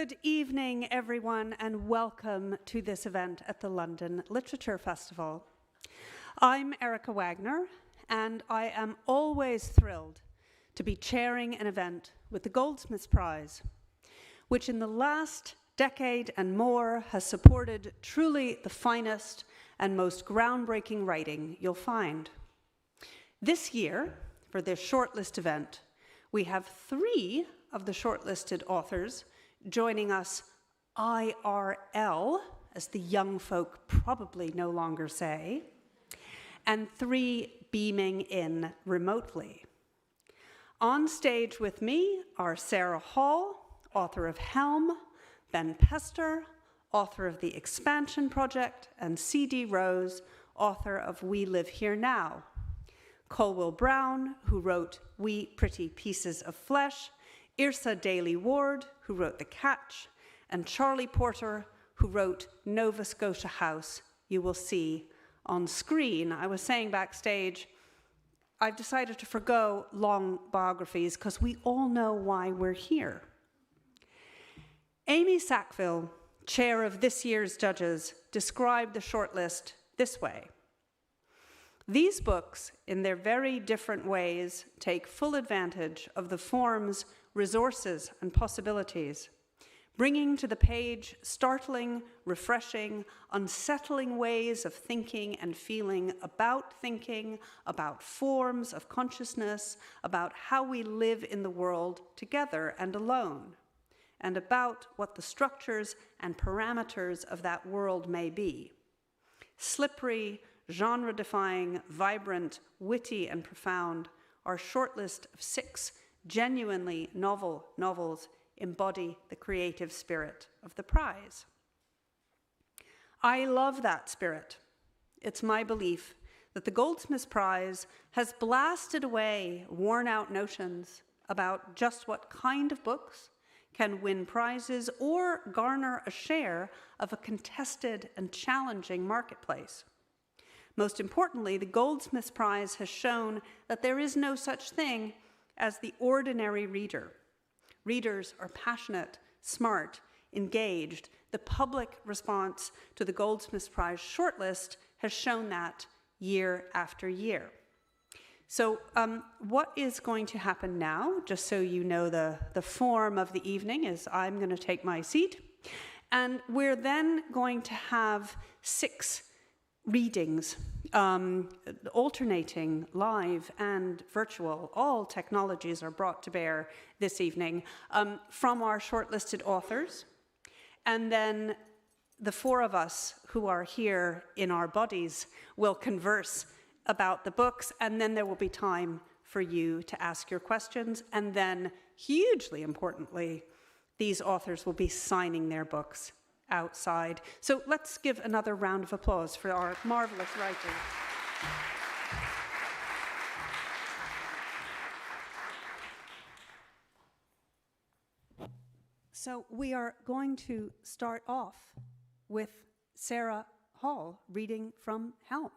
Good evening, everyone, and welcome to this event at the London Literature Festival. I'm Erica Wagner, and I am always thrilled to be chairing an event with the Goldsmiths Prize, which in the last decade and more has supported truly the finest and most groundbreaking writing you'll find. This year, for this Shortlist event, we have 3 of the shortlisted authors joining us IRL, as the young folk probably no longer say, and 3 beaming in remotely. On stage with me are Sarah Hall, author of Helm, Ben Pester, author of The Expansion Project, and C.D. Rose, author of We Live Here Now. Colwell Brown, who wrote We Pretty Pieces of Flesh, Yrsa Daley-Ward, who wrote The Catch, and Charlie Porter, who wrote Nova Scotia House, you will see on screen. I was saying backstage, I've decided to forgo long biographies because we all know why we're here. Amy Sackville, chair of this year's judges, described the shortlist this way. These books, in their very different ways, take full advantage of the form's resources and possibilities, bringing to the page startling, refreshing, unsettling ways of thinking and feeling about forms of consciousness, about how we live in the world together and alone, and about what the structures and parameters of that world may be. Slippery, genre-defying, vibrant, witty, and profound, our shortlist of 6 genuinely novel novels embody the creative spirit of the prize. I love that spirit. It's my belief that the Goldsmiths Prize has blasted away worn-out notions about just what kind of books can win prizes or garner a share of a contested and challenging marketplace. Most importantly, the Goldsmiths Prize has shown that there is no such thing as the ordinary reader. Readers are passionate, smart, engaged. The public response to the Goldsmiths Prize shortlist has shown that year after year. So what is going to happen now, just so you know the form of the evening, is I'm going to take my seat, and we're then going to have 6 readings, alternating live and virtual. All technologies are brought to bear this evening from our shortlisted authors. And then the 4 of us who are here in our bodies will converse about the books, and then there will be time for you to ask your questions. And then, hugely importantly, these authors will be signing their books outside. So let's give another round of applause for our marvelous writers. So we are going to start off with Sarah Hall reading from Helm.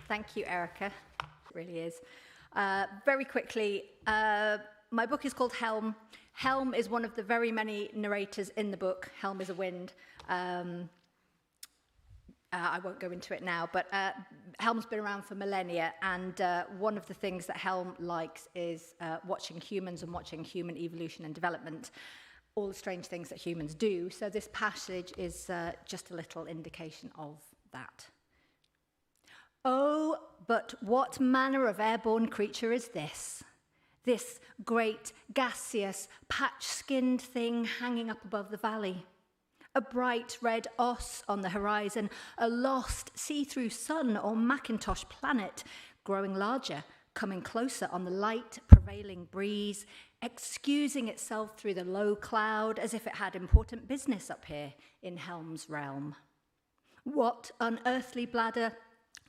Thank you, Erica. It really is. Very quickly, my book is called Helm. Helm is one of the very many narrators in the book. Helm is a wind. I won't go into it now, but Helm's been around for millennia, and one of the things that Helm likes is watching humans and watching human evolution and development, all the strange things that humans do. So this passage is just a little indication of that. Oh, but what manner of airborne creature is this? This great, gaseous, patch-skinned thing hanging up above the valley. A bright red os on the horizon, a lost see-through sun or Macintosh planet, growing larger, coming closer on the light, prevailing breeze, excusing itself through the low cloud as if it had important business up here in Helm's realm. What unearthly bladder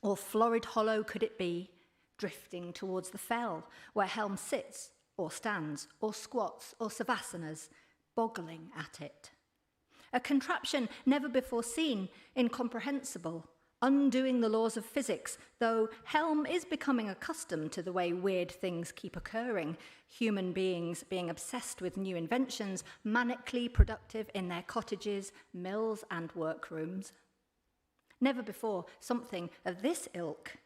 or florid hollow could it be, drifting towards the fell, where Helm sits, or stands, or squats, or savasanas, boggling at it? A contraption never before seen, incomprehensible, undoing the laws of physics, though Helm is becoming accustomed to the way weird things keep occurring, human beings being obsessed with new inventions, manically productive in their cottages, mills, and workrooms. Never before something of this ilk.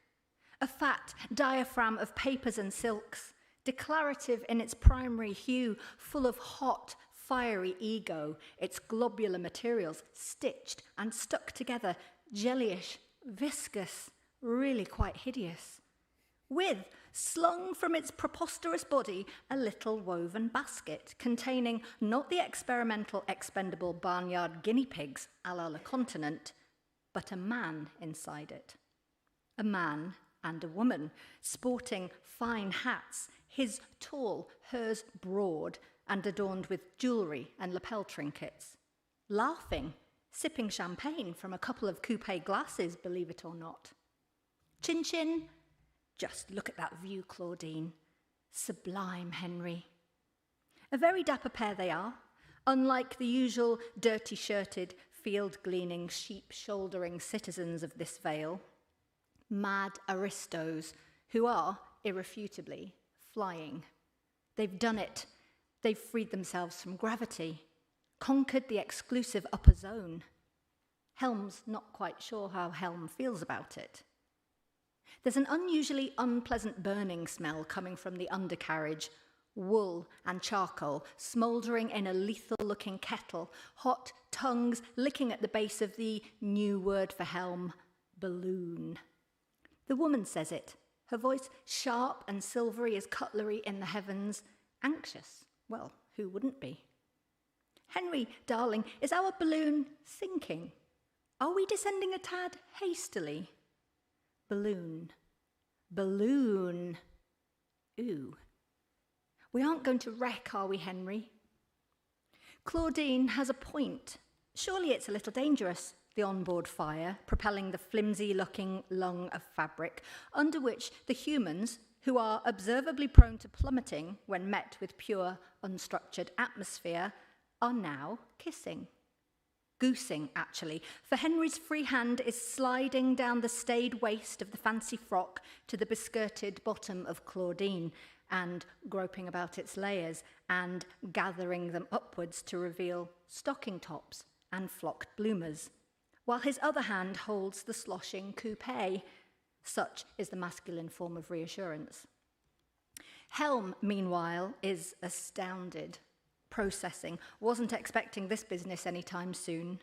A fat diaphragm of papers and silks, declarative in its primary hue, full of hot, fiery ego, its globular materials stitched and stuck together, jellyish, viscous, really quite hideous. With, slung from its preposterous body, a little woven basket containing not the experimental expendable barnyard guinea pigs a la Le Continent, but a man inside it. A man and a woman, sporting fine hats, his tall, hers broad, and adorned with jewellery and lapel trinkets. Laughing, sipping champagne from a couple of coupe glasses, believe it or not. Chin chin. Just look at that view, Claudine. Sublime, Henry. A very dapper pair they are, unlike the usual dirty-shirted, field-gleaning, sheep-shouldering citizens of this vale. Mad aristos who are, irrefutably, flying. They've done it. They've freed themselves from gravity, conquered the exclusive upper zone. Helm's not quite sure how Helm feels about it. There's an unusually unpleasant burning smell coming from the undercarriage, wool and charcoal smouldering in a lethal-looking kettle, hot tongues licking at the base of the new word for Helm, balloon. The woman says it, her voice sharp and silvery as cutlery in the heavens, anxious. Well, who wouldn't be? Henry, darling, is our balloon sinking? Are we descending a tad hastily? Balloon. Balloon. Ooh. We aren't going to wreck, are we, Henry? Claudine has a point. Surely it's a little dangerous, the onboard fire, propelling the flimsy-looking lung of fabric, under which the humans, who are observably prone to plummeting when met with pure, unstructured atmosphere, are now kissing. Goosing, actually, for Henry's free hand is sliding down the staid waist of the fancy frock to the beskirted bottom of Claudine, and groping about its layers, and gathering them upwards to reveal stocking tops and flocked bloomers, while his other hand holds the sloshing coupe. Such is the masculine form of reassurance. Helm, meanwhile, is astounded. Processing, wasn't expecting this business anytime soon.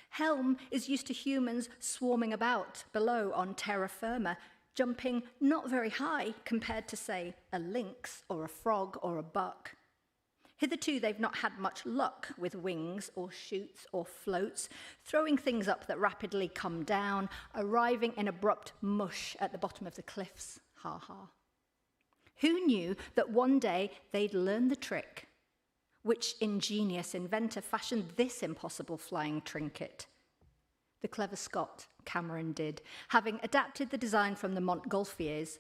Helm is used to humans swarming about below on terra firma, jumping not very high compared to, say, a lynx or a frog or a buck. Hitherto, they've not had much luck with wings or shoots or floats, throwing things up that rapidly come down, arriving in abrupt mush at the bottom of the cliffs. Ha ha. Who knew that one day they'd learn the trick? Which ingenious inventor fashioned this impossible flying trinket? The clever Scot, Cameron did, having adapted the design from the Montgolfiers.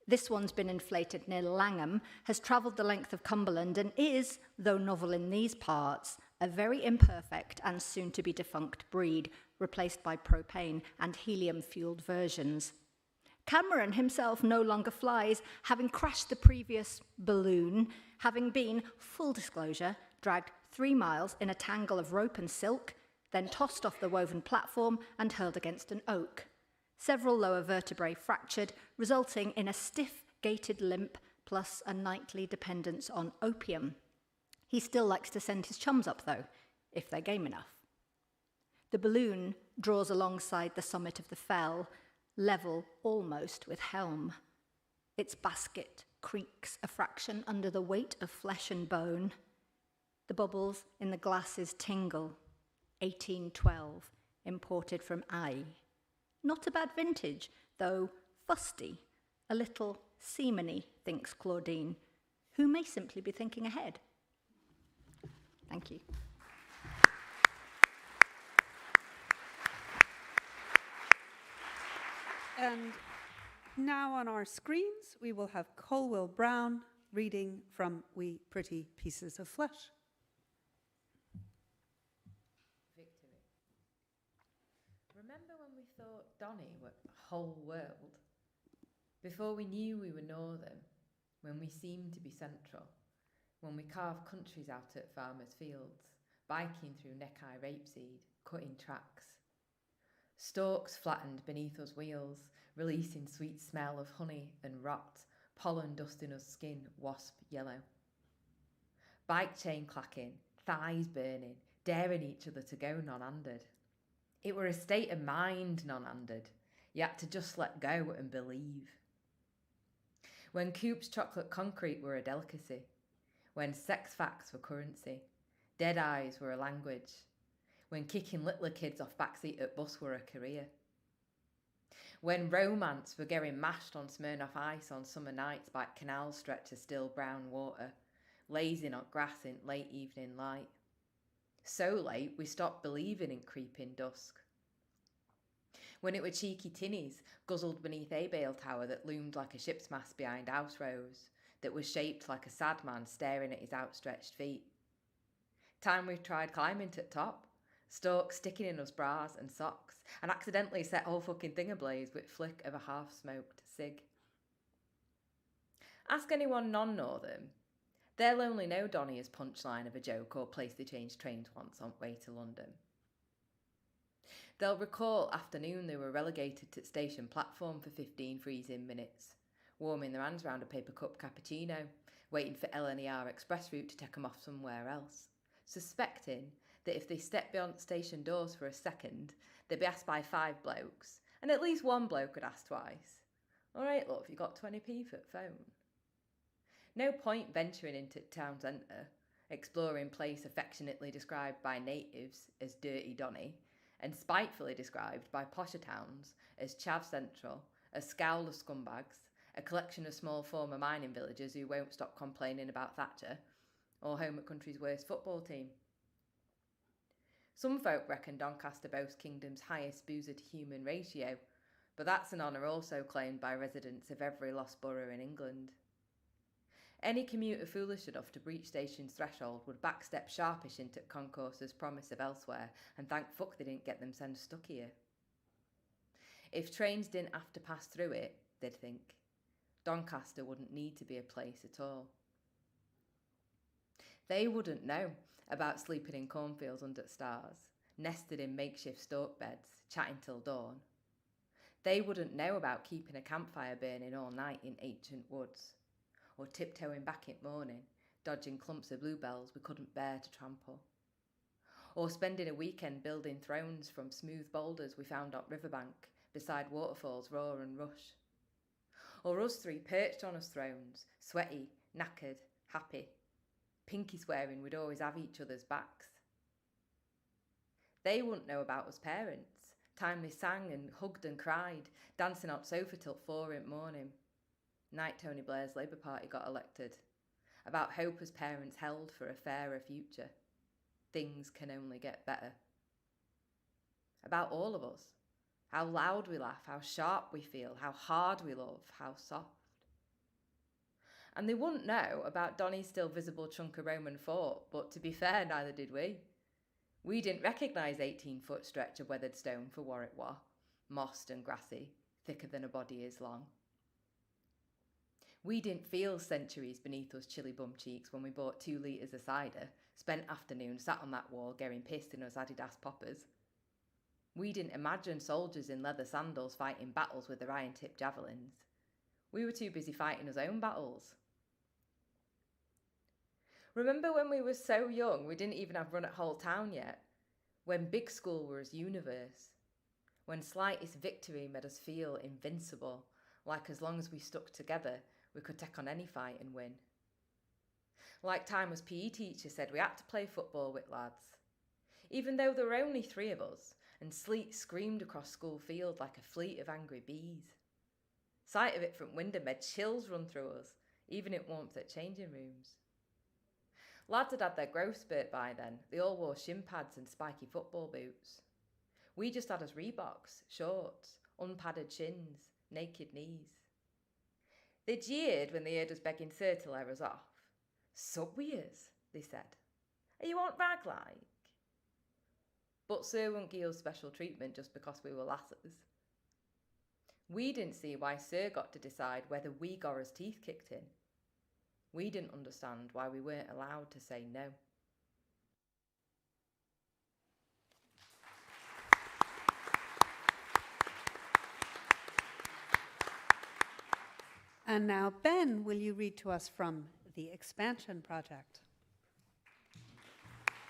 This one's been inflated near Langham, has travelled the length of Cumberland, and is, though novel in these parts, a very imperfect and soon-to-be-defunct breed, replaced by propane and helium-fueled versions. Cameron himself no longer flies, having crashed the previous balloon, having been, full disclosure, dragged 3 miles in a tangle of rope and silk, then tossed off the woven platform and hurled against an oak. Several lower vertebrae fractured, resulting in a stiff-gaited limp plus a nightly dependence on opium. He still likes to send his chums up, though, if they're game enough. The balloon draws alongside the summit of the fell, level almost with Helm. Its basket creaks a fraction under the weight of flesh and bone. The bubbles in the glasses tingle. 1812, imported from Ai. Not a bad vintage, though fusty, a little seamany, thinks Claudine, who may simply be thinking ahead. Thank you. And now on our screens, we will have Colwell Brown reading from We Pretty Pieces of Flesh. Victory. Remember when we thought Donny were whole world. Before we knew we were northern, when we seemed to be central, when we carved countries out at farmers' fields, biking through neck-high rapeseed, cutting tracks. Stalks flattened beneath us wheels, releasing sweet smell of honey and rot, pollen dusting us skin wasp yellow. Bike chain clacking, thighs burning, daring each other to go non-handed. It were a state of mind non-handed. You had to just let go and believe. When Coop's chocolate concrete were a delicacy, when sex facts were currency, dead eyes were a language, when kicking littler kids off backseat at bus were a career. When romance were getting mashed on Smirnoff ice on summer nights by canal stretch of still brown water, lazing on grass in late evening light. So late we stopped believing in creeping dusk. When it were cheeky tinnies guzzled beneath a bale tower that loomed like a ship's mast behind house rows, that was shaped like a sad man staring at his outstretched feet. Time we tried climbing to the top, stalks sticking in us bras and socks, and accidentally set whole fucking thing ablaze with flick of a half-smoked cig. Ask anyone non-northern. They'll only know Donny as punchline of a joke or place they changed trains once on way to London. They'll recall afternoon they were relegated to station platform for 15 freezing minutes, warming their hands round a paper cup cappuccino, waiting for LNER express route to take them off somewhere else, suspecting that if they stepped beyond station doors for a second, they'd be asked by 5 blokes, and at least one bloke would ask twice. All right, love, you got 20p for the phone? No point venturing into town centre, exploring place affectionately described by natives as Dirty Donny, and spitefully described by posher towns as Chav Central, a scowl of scumbags, a collection of small former mining villagers who won't stop complaining about Thatcher, or home at country's worst football team. Some folk reckon Doncaster boasts Kingdom's highest boozer to human ratio, but that's an honour also claimed by residents of every lost borough in England. Any commuter foolish enough to breach station's threshold would backstep sharpish into concourse's promise of elsewhere and thank fuck they didn't get themselves stuck here. If trains didn't have to pass through it, they'd think, Doncaster wouldn't need to be a place at all. They wouldn't know about sleeping in cornfields under stars, nested in makeshift stalk beds, chatting till dawn. They wouldn't know about keeping a campfire burning all night in ancient woods, or tiptoeing back at morning, dodging clumps of bluebells we couldn't bear to trample, or spending a weekend building thrones from smooth boulders we found on riverbank beside waterfalls roar and rush, or us three perched on us thrones, sweaty, knackered, happy, pinky swearing we'd always have each other's backs. They wouldn't know about us parents, time they sang and hugged and cried, dancing on sofa till 4 in the morning. Night Tony Blair's Labour Party got elected, about hope as parents held for a fairer future. Things can only get better. About all of us, how loud we laugh, how sharp we feel, how hard we love, how soft. And they wouldn't know about Donny's still visible chunk of Roman fort, but to be fair, neither did we. We didn't recognise 18-foot stretch of weathered stone for what it was, mossed and grassy, thicker than a body is long. We didn't feel centuries beneath us chilly bum cheeks when we bought 2 litres of cider, spent afternoon sat on that wall getting pissed in us Adidas poppers. We didn't imagine soldiers in leather sandals fighting battles with their iron-tipped javelins. We were too busy fighting our own battles. Remember when we were so young we didn't even have run at Hull Town yet? When big school was universe? When slightest victory made us feel invincible, like as long as we stuck together we could take on any fight and win. Like time as PE teacher said we had to play football with lads. Even though there were only 3 of us, and sleet screamed across school field like a fleet of angry bees. Sight of it from window made chills run through us, even in warmth at changing rooms. Lads had had their growth spurt by then. They all wore shin pads and spiky football boots. We just had us Reeboks, shorts, unpadded shins, naked knees. They jeered when they heard us begging Sir to let us off. "Subweers," they said. "Are you on rag like?" But Sir wouldn't give us special treatment just because we were lasses. We didn't see why Sir got to decide whether we got his teeth kicked in. We didn't understand why we weren't allowed to say no. And now, Ben, will you read to us from The Expansion Project?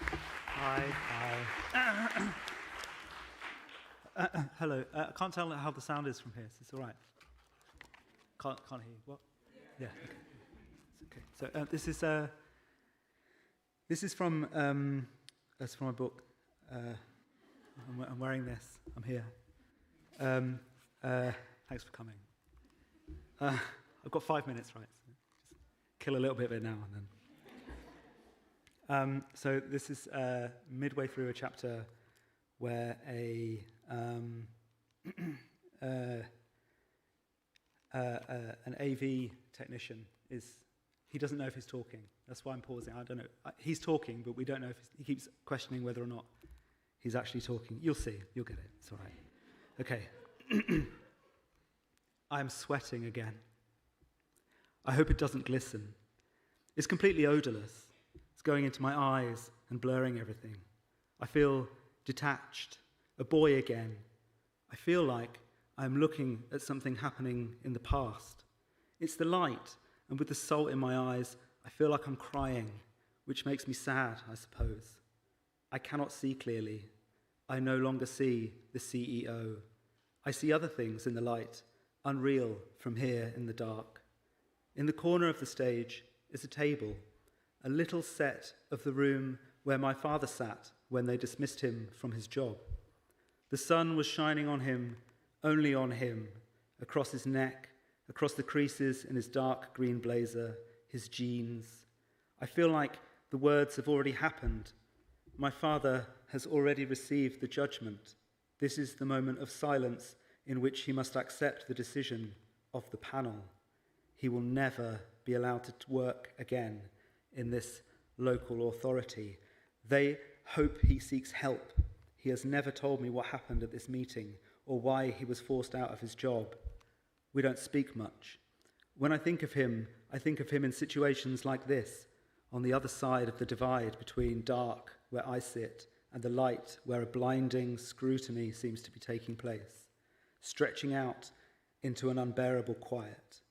Hi. Hello. I can't tell how the sound is from here, so it's all right. Can't hear you. What? Yeah. Okay. It's okay. So this is from a book. I'm wearing this. I'm here. Thanks for coming. I've got 5 minutes, right? So just kill a little bit of it now and then. So this is midway through a chapter where an AV technician he doesn't know if he's talking. That's why I'm pausing. I don't know. He's talking, but we don't know if he keeps questioning whether or not he's actually talking. You'll see. You'll get it. It's all right. Okay. I am sweating again. I hope it doesn't glisten. It's completely odorless. It's going into my eyes and blurring everything. I feel detached, a boy again. I feel like I'm looking at something happening in the past. It's the light, and with the salt in my eyes, I feel like I'm crying, which makes me sad, I suppose. I cannot see clearly. I no longer see the CEO. I see other things in the light, unreal from here in the dark. In the corner of the stage is a table, a little set of the room where my father sat when they dismissed him from his job. The sun was shining on him, only on him, across his neck, across the creases in his dark green blazer, his jeans. I feel like the words have already happened. My father has already received the judgment. This is the moment of silence in which he must accept the decision of the panel. He will never be allowed to work again in this local authority. They hope he seeks help. He has never told me what happened at this meeting or why he was forced out of his job. We don't speak much. When I think of him in situations like this, on the other side of the divide between dark, where I sit, and the light, where a blinding scrutiny seems to be taking place, stretching out into an unbearable quiet.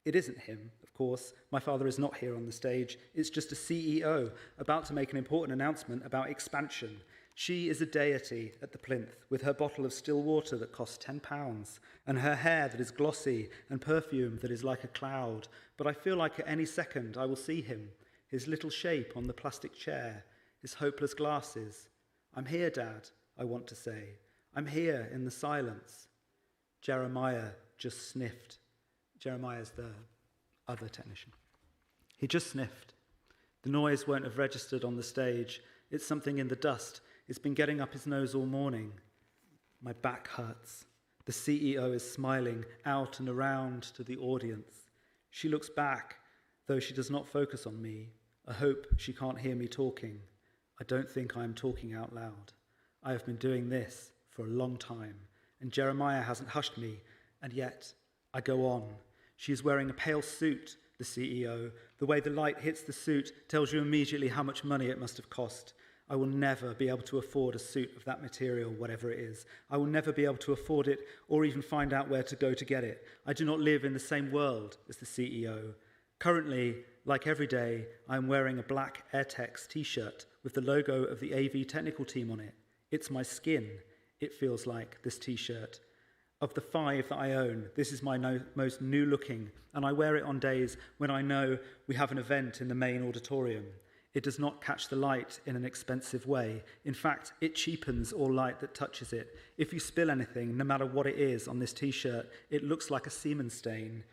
It isn't him, of course. My father is not here on the stage. It's just a CEO about to make an important announcement about expansion. She is a deity at the plinth, with her bottle of still water that costs £10, and her hair that is glossy and perfume that is like a cloud. But I feel like at any second I will see him, his little shape on the plastic chair, his hopeless glasses. I'm here, Dad, I want to say. I'm here in the silence. Jeremiah just sniffed. Jeremiah's the other technician. He just sniffed. The noise won't have registered on the stage. It's something in the dust. It's been getting up his nose all morning. My back hurts. The CEO is smiling out and around to the audience. She looks back, though she does not focus on me. I hope she can't hear me talking. I don't think I am talking out loud. I have been doing this for a long time, and Jeremiah hasn't hushed me, and yet I go on. She is wearing a pale suit, the CEO. The way the light hits the suit tells you immediately how much money it must have cost. I will never be able to afford a suit of that material, whatever it is. I will never be able to afford it or even find out where to go to get it. I do not live in the same world as the CEO. Currently, like every day, I am wearing a black AirTex t-shirt with the logo of the AV technical team on it. It's my skin, it feels like, this t-shirt. Of the 5 that I own, this is my most new looking, and I wear it on days when I know we have an event in the main auditorium. It does not catch the light in an expensive way. In fact, it cheapens all light that touches it. If you spill anything, no matter what it is, on this t-shirt, it looks like a semen stain.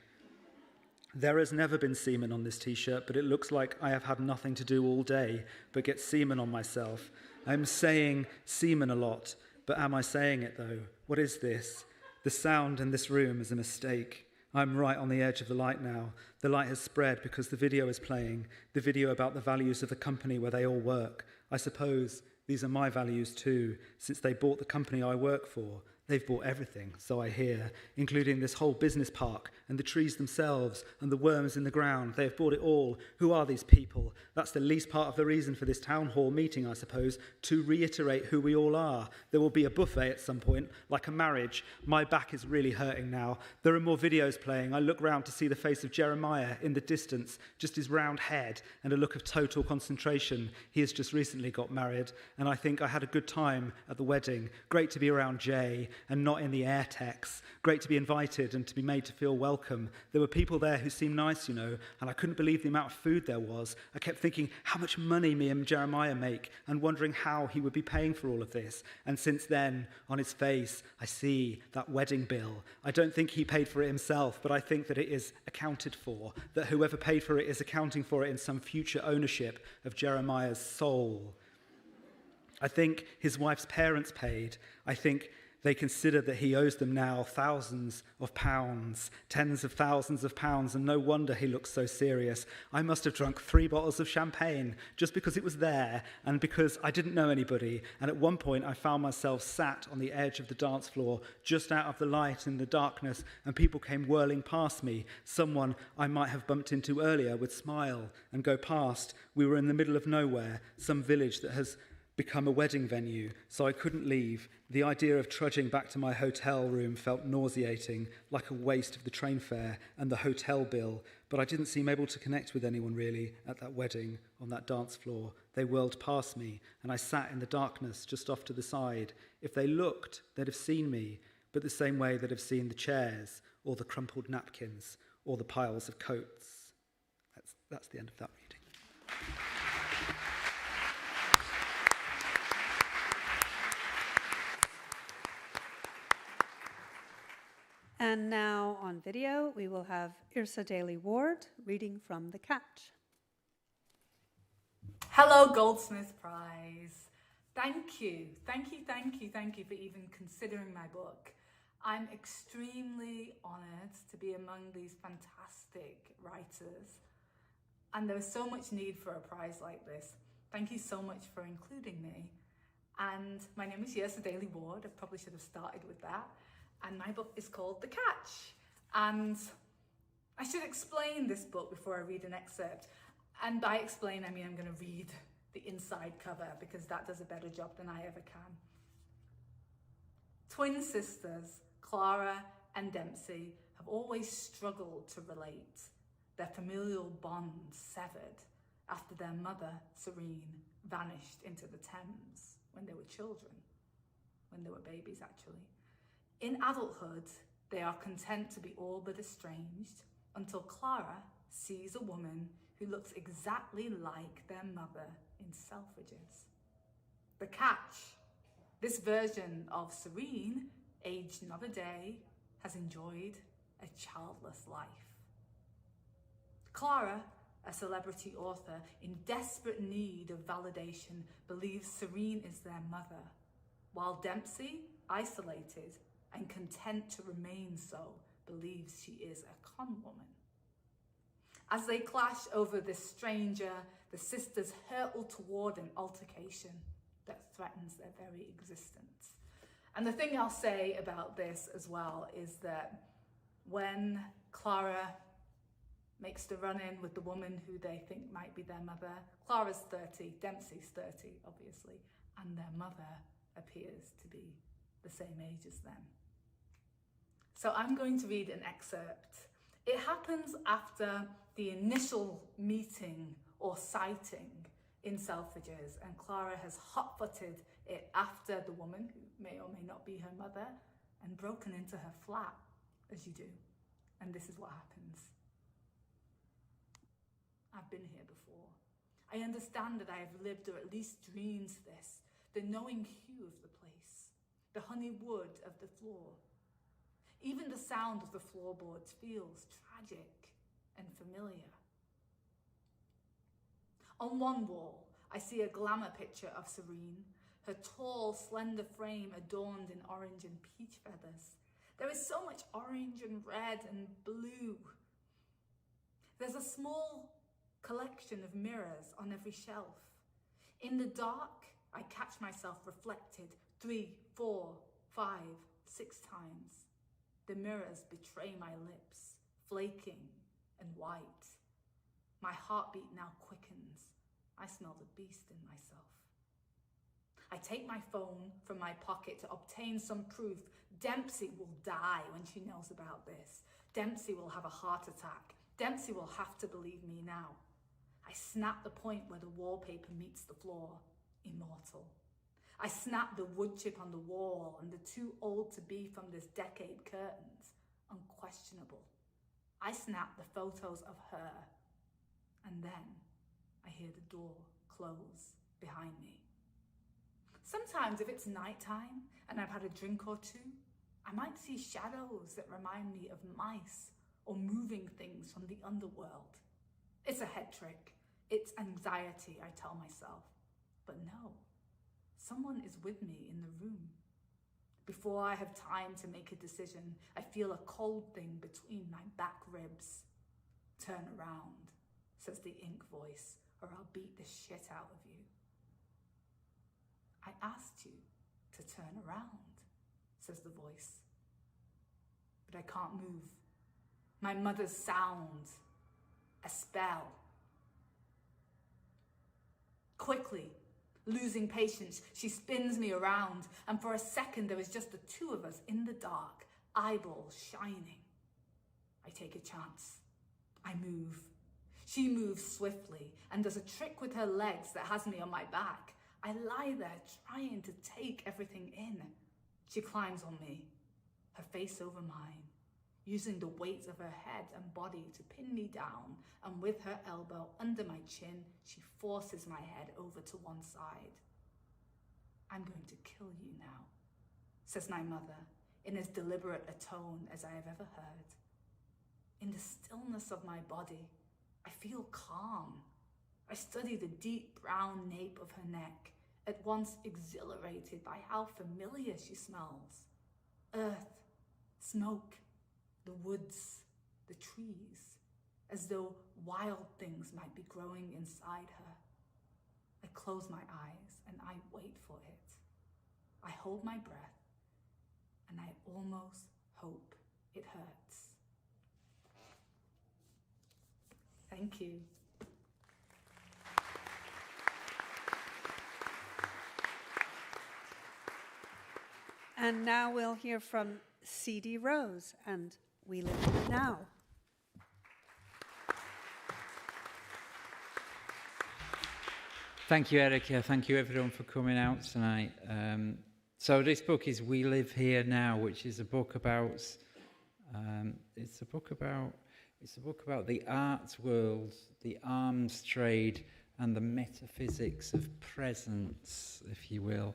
There has never been semen on this t-shirt, but it looks like I have had nothing to do all day but get semen on myself. I'm saying semen a lot, but am I saying it though? What is this? The sound in this room is a mistake. I'm right on the edge of the light now. The light has spread because the video is playing, the video about the values of the company where they all work. I suppose these are my values too, since they bought the company I work for. They've bought everything, so I hear, including this whole business park and the trees themselves and the worms in the ground. They have bought it all. Who are these people? That's the least part of the reason for this town hall meeting, I suppose, to reiterate who we all are. There will be a buffet at some point, like a marriage. My back is really hurting now. There are more videos playing. I look round to see the face of Jeremiah in the distance, just his round head and a look of total concentration. He has just recently got married, and I think I had a good time at the wedding. Great to be around Jay and not in the air techs. Great to be invited and to be made to feel welcome. There were people there who seemed nice, you know, and I couldn't believe the amount of food there was. I kept thinking how much money me and Jeremiah make and wondering how he would be paying for all of this. And since then, on his face, I see that wedding bill. I don't think he paid for it himself, but I think that it is accounted for, that whoever paid for it is accounting for it in some future ownership of Jeremiah's soul. I think his wife's parents paid. I think they consider that he owes them now thousands of pounds, tens of thousands of pounds, and no wonder he looks so serious. I must have drunk 3 bottles of champagne just because it was there and because I didn't know anybody. And at one point, I found myself sat on the edge of the dance floor, just out of the light in the darkness, and people came whirling past me. Someone I might have bumped into earlier would smile and go past. We were in the middle of nowhere, some village that has become a wedding venue, so I couldn't leave. The idea of trudging back to my hotel room felt nauseating, like a waste of the train fare and the hotel bill, but I didn't seem able to connect with anyone really at that wedding, on that dance floor. They whirled past me, and I sat in the darkness just off to the side. If they looked, they'd have seen me, but the same way they'd have seen the chairs, or the crumpled napkins, or the piles of coats. That's the end of that reading. And now on video, we will have Yrsa Daly-Ward reading from The Catch. Hello, Goldsmiths Prize. Thank you for even considering my book. I'm extremely honoured to be among these fantastic writers. And there is so much need for a prize like this. Thank you so much for including me. And my name is Yrsa Daly-Ward. I probably should have started with that. And my book is called The Catch. And I should explain this book before I read an excerpt. And by explain, I mean I'm going to read the inside cover because that does a better job than I ever can. Twin sisters, Clara and Dempsey, have always struggled to relate, their familial bonds severed after their mother, Serene, vanished into the Thames when they were children, when they were babies actually. In adulthood, they are content to be all but estranged until Clara sees a woman who looks exactly like their mother in Selfridges. The Catch, this version of Serene, aged not a day, has enjoyed a childless life. Clara, a celebrity author in desperate need of validation, believes Serene is their mother, while Dempsey, isolated and content to remain so, believes she is a con woman. As they clash over this stranger, the sisters hurtle toward an altercation that threatens their very existence. And the thing I'll say about this as well is that when Clara makes the run-in with the woman who they think might be their mother, Clara's 30, Dempsey's 30, obviously, and their mother appears to be the same age as them. So I'm going to read an excerpt. It happens after the initial meeting or sighting in Selfridges, and Clara has hot-footed it after the woman, who may or may not be her mother, and broken into her flat, as you do. And this is what happens. I've been here before. I understand that I have lived, or at least dreamed this, the knowing hue of the place, the honey wood of the floor. Even the sound of the floorboards feels tragic and familiar. On one wall, I see a glamour picture of Serene, her tall, slender frame adorned in orange and peach feathers. There is so much orange and red and blue. There's a small collection of mirrors on every shelf. In the dark, I catch myself reflected 3, 4, 5, 6 times. The mirrors betray my lips, flaking and white. My heartbeat now quickens. I smell the beast in myself. I take my phone from my pocket to obtain some proof. Dempsey will die when she knows about this. Dempsey will have a heart attack. Dempsey will have to believe me now. I snap the point where the wallpaper meets the floor. Immortal. I snap the wood chip on the wall and the too old to be from this decade curtains. Unquestionable. I snap the photos of her. And then I hear the door close behind me. Sometimes if it's nighttime and I've had a drink or two, I might see shadows that remind me of mice or moving things from the underworld. It's a head trick. It's anxiety, I tell myself. But no, someone is with me in the room. Before I have time to make a decision, I feel a cold thing between my back ribs. Turn around, says the ink voice, or I'll beat the shit out of you. I asked you to turn around, says the voice. But I can't move. My mother's sound, a spell. Quickly, losing patience, she spins me around, and for a second there is just the two of us in the dark, eyeballs shining. I take a chance. I move. She moves swiftly and does a trick with her legs that has me on my back. I lie there trying to take everything in. She climbs on me, her face over mine, using the weight of her head and body to pin me down, and with her elbow under my chin, she forces my head over to one side. I'm going to kill you now, says my mother, in as deliberate a tone as I have ever heard. In the stillness of my body, I feel calm. I study the deep brown nape of her neck, at once exhilarated by how familiar she smells. Earth, smoke, the woods, the trees, as though wild things might be growing inside her. I close my eyes and I wait for it. I hold my breath and I almost hope it hurts. Thank you. And now we'll hear from C.D. Rose and We Live Here Now. Thank you, Erica. Thank you, everyone, for coming out tonight. So this book is We Live Here Now, which is a book about it's a book about the art world, the arms trade, and the metaphysics of presence, if you will.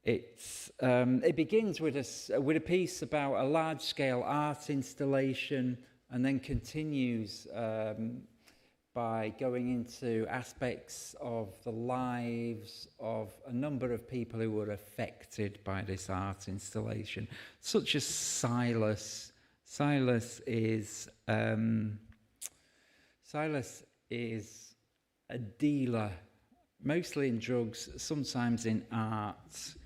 It begins with a piece about a large-scale art installation, and then continues by going into aspects of the lives of a number of people who were affected by this art installation, such as Silas. Silas is a dealer, mostly in drugs, sometimes in art.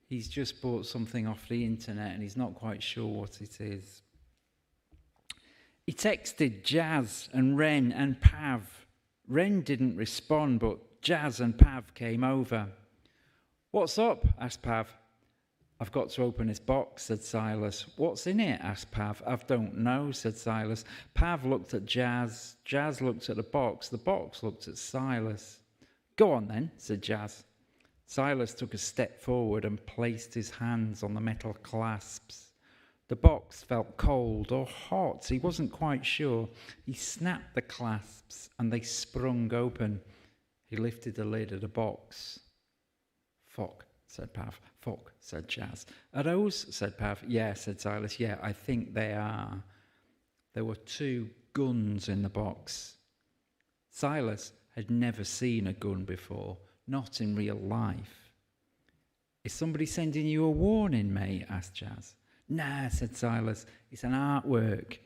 He's just bought something off the internet and he's not quite sure what it is. He texted Jazz and Ren and Pav. Ren didn't respond, but Jazz and Pav came over. "What's up?" asked Pav. "I've got to open this box," said Silas. "What's in it?" asked Pav. "I don't know," said Silas. Pav looked at Jazz. Jazz looked at the box. The box looked at Silas. "Go on then," said Jazz. Silas took a step forward and placed his hands on the metal clasps. The box felt cold or hot. He wasn't quite sure. He snapped the clasps and they sprung open. He lifted the lid of the box. "Fuck," said Pav. "Fuck," said Jazz. "Are those?" said Pav. "Yeah," said Silas. "Yeah, I think they are." There were 2 guns in the box. Silas had never seen a gun before, not in real life. "Is somebody sending you a warning, mate?" asked Jazz. "Nah," said Silas. "It's an artwork."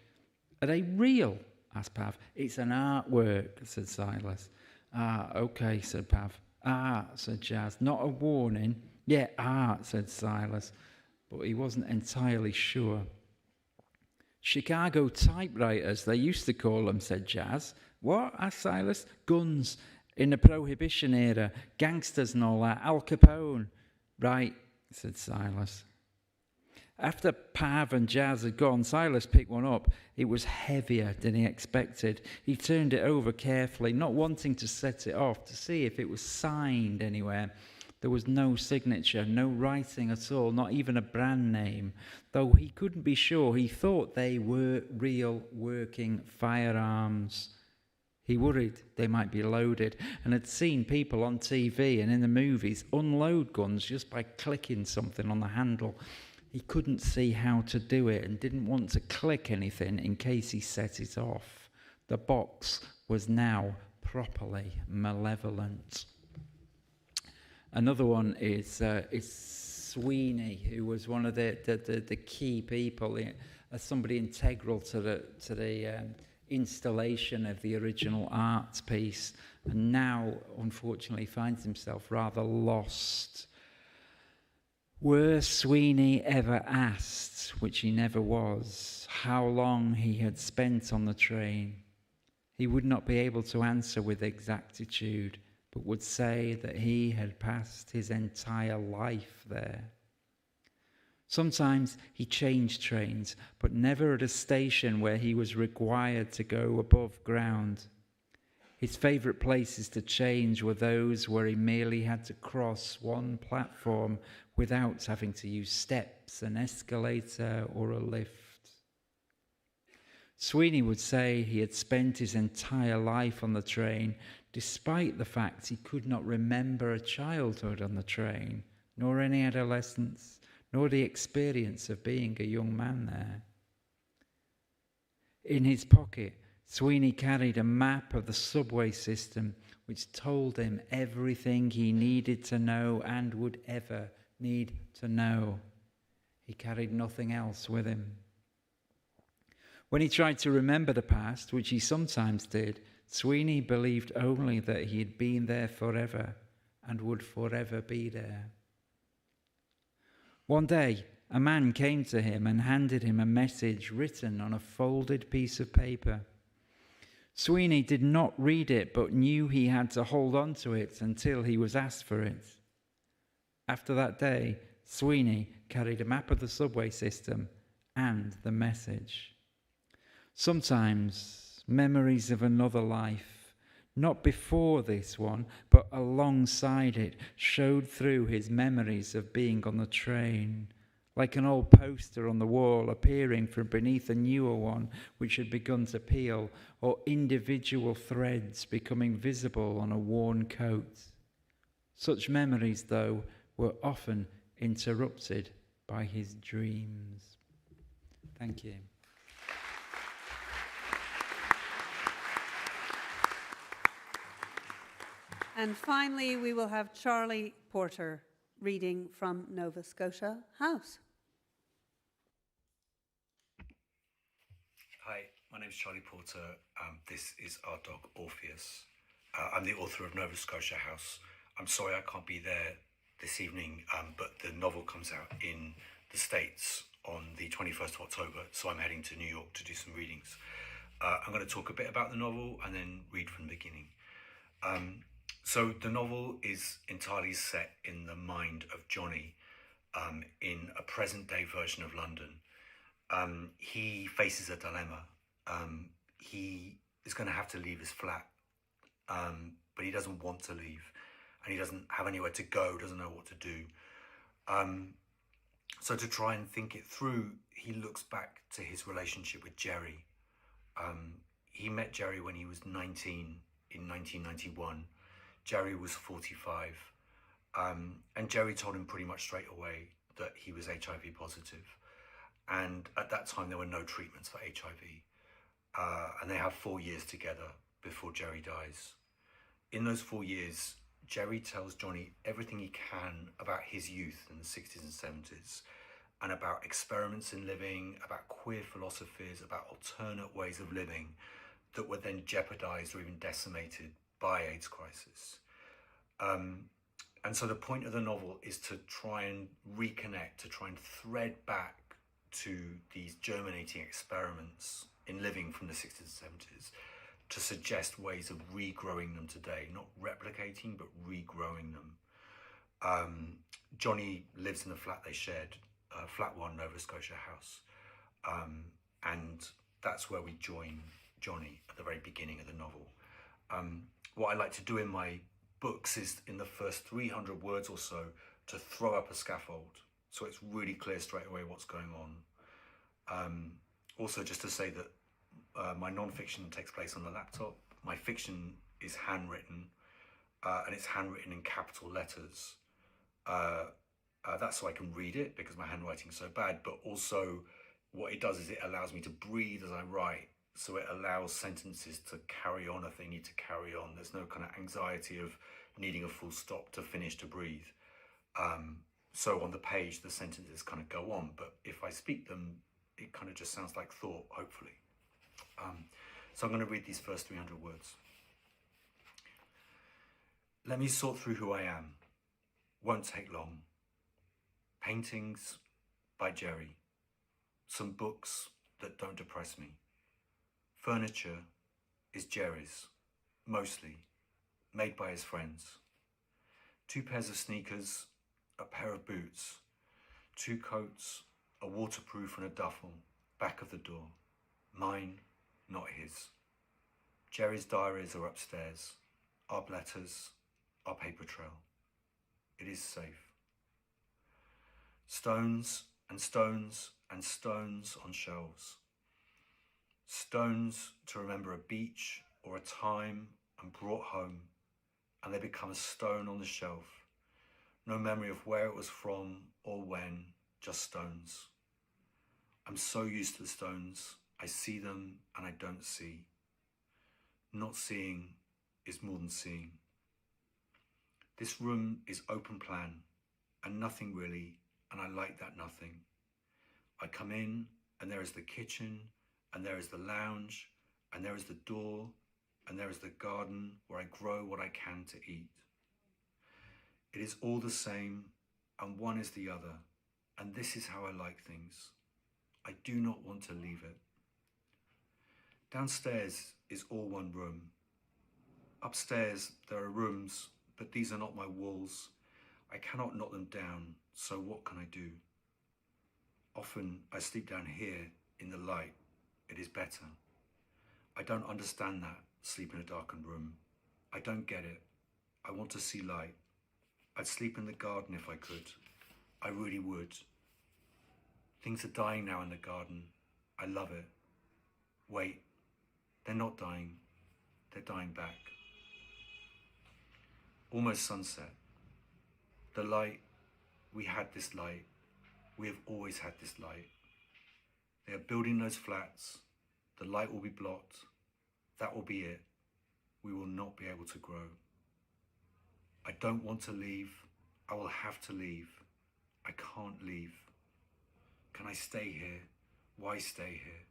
"Are they real?" asked Pav. "It's an artwork," said Silas. "Ah, okay," said Pav. "Art," said Jazz. "Not a warning." "Yeah, art," said Silas. but he wasn't entirely sure. "Chicago typewriters, they used to call them," said Jazz. "What?" asked Silas. "Guns in the Prohibition era, gangsters and all that, Al Capone." "Right," said Silas. After Pav and Jazz had gone, Silas picked one up. It was heavier than he expected. He turned it over carefully, not wanting to set it off to see if it was signed anywhere. There was no signature, no writing at all, not even a brand name. Though he couldn't be sure, he thought they were real working firearms. He worried they might be loaded and had seen people on TV and in the movies unload guns just by clicking something on the handle. He couldn't see how to do it and didn't want to click anything in case he set it off. The box was now properly malevolent. Another one is Sweeney, who was one of the key people, somebody integral to the installation of the original art piece, and now unfortunately finds himself rather lost. Were Sweeney ever asked, which he never was, how long he had spent on the train, he would not be able to answer with exactitude, but would say that he had passed his entire life there. Sometimes he changed trains, but never at a station where he was required to go above ground. His favourite places to change were those where he merely had to cross one platform without having to use steps, an escalator, or a lift. Sweeney would say he had spent his entire life on the train, despite the fact he could not remember a childhood on the train, nor any adolescence, nor the experience of being a young man there. In his pocket, Sweeney carried a map of the subway system, which told him everything he needed to know and would ever need to know. He carried nothing else with him. When he tried to remember the past, which he sometimes did, Sweeney believed only that he had been there forever and would forever be there. One day, a man came to him and handed him a message written on a folded piece of paper. Sweeney did not read it, but knew he had to hold on to it until he was asked for it. After that day, Sweeney carried a map of the subway system and the message. Sometimes memories of another life, not before this one, but alongside it, showed through his memories of being on the train, like an old poster on the wall appearing from beneath a newer one which had begun to peel, or individual threads becoming visible on a worn coat. Such memories, though, were often interrupted by his dreams. Thank you. And finally, we will have Charlie Porter reading from Nova Scotia House. Hi, my name is Charlie Porter. This is our dog, Orpheus. I'm the author of Nova Scotia House. I'm sorry I can't be there this evening, but the novel comes out in the States on the 21st of October, so I'm heading to New York to do some readings. I'm going to talk a bit about the novel and then read from the beginning. So the novel is entirely set in the mind of Johnny, in a present-day version of London. He faces a dilemma. He is going to have to leave his flat, but he doesn't want to leave, and he doesn't have anywhere to go, doesn't know what to do. So to try and think it through, he looks back to his relationship with Jerry. He met Jerry when he was 19 in 1991. Jerry was 45, and Jerry told him pretty much straight away that he was HIV positive. And at that time, there were no treatments for HIV. And they have 4 years together before Jerry dies. In those 4 years, Jerry tells Johnny everything he can about his youth in the 60s and 70s, and about experiments in living, about queer philosophies, about alternate ways of living that were then jeopardized or even decimated by AIDS crisis. And so the point of the novel is to try and reconnect, to try and thread back to these germinating experiments in living from the 60s and 70s, to suggest ways of regrowing them today, not replicating, but regrowing them. Johnny lives in the flat they shared, flat 1, Nova Scotia House. And that's where we join Johnny at the very beginning of the novel. What I like to do in my books is, in the first 300 words or so, to throw up a scaffold, so it's really clear straight away what's going on. Also, just to say that my non-fiction takes place on the laptop. My fiction is handwritten, and it's handwritten in capital letters. That's so I can read it, because my handwriting's so bad, but also what it does is it allows me to breathe as I write. So it allows sentences to carry on if they need to carry on. There's no kind of anxiety of needing a full stop to finish to breathe. So on the page, the sentences kind of go on, but if I speak them, it kind of just sounds like thought, hopefully. So I'm going to read these first 300 words. Let me sort through who I am. Won't take long. Paintings by Jerry. Some books that don't depress me. Furniture is Jerry's, mostly, made by his friends. 2 pairs of sneakers, a pair of boots, 2 coats, a waterproof and a duffel, back of the door. Mine, not his. Jerry's diaries are upstairs, our letters, our paper trail. It is safe. Stones and stones and stones on shelves. Stones to remember a beach or a time and brought home, and they become a stone on the shelf. No memory of where it was from or when, just stones. I'm so used to the stones, I see them and I don't see. Not seeing is more than seeing. This room is open plan and nothing really, and I like that nothing. I come in and there is the kitchen, and there is the lounge, and there is the door, and there is the garden where I grow what I can to eat. It is all the same, and one is the other, and this is how I like things. I do not want to leave it. Downstairs is all one room. Upstairs there are rooms, but these are not my walls. I cannot knock them down, so what can I do? Often I sleep down here in the light. It is better. I don't understand that, sleep in a darkened room. I don't get it. I want to see light. I'd sleep in the garden if I could. I really would. Things are dying now in the garden. I love it. Wait, they're not dying. They're dying back. Almost sunset. The light, we had this light. We have always had this light. They are building those flats. The light will be blocked. That will be it. We will not be able to grow. I don't want to leave. I will have to leave. I can't leave. Can I stay here? Why stay here?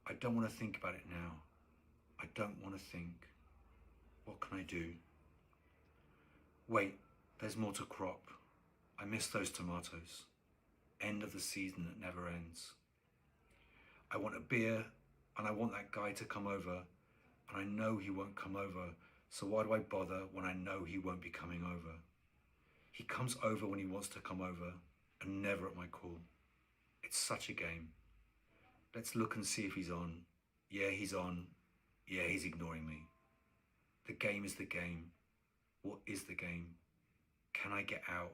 I don't want to think about it now. I don't want to think. What can I do? Wait, there's more to crop. I miss those tomatoes. End of the season that never ends. I want a beer, and I want that guy to come over, and I know he won't come over, so why do I bother when I know he won't be coming over? He comes over when he wants to come over, and never at my call. It's such a game. Let's look and see if he's on. Yeah, he's on. Yeah, he's ignoring me. The game is the game. What is the game? Can I get out?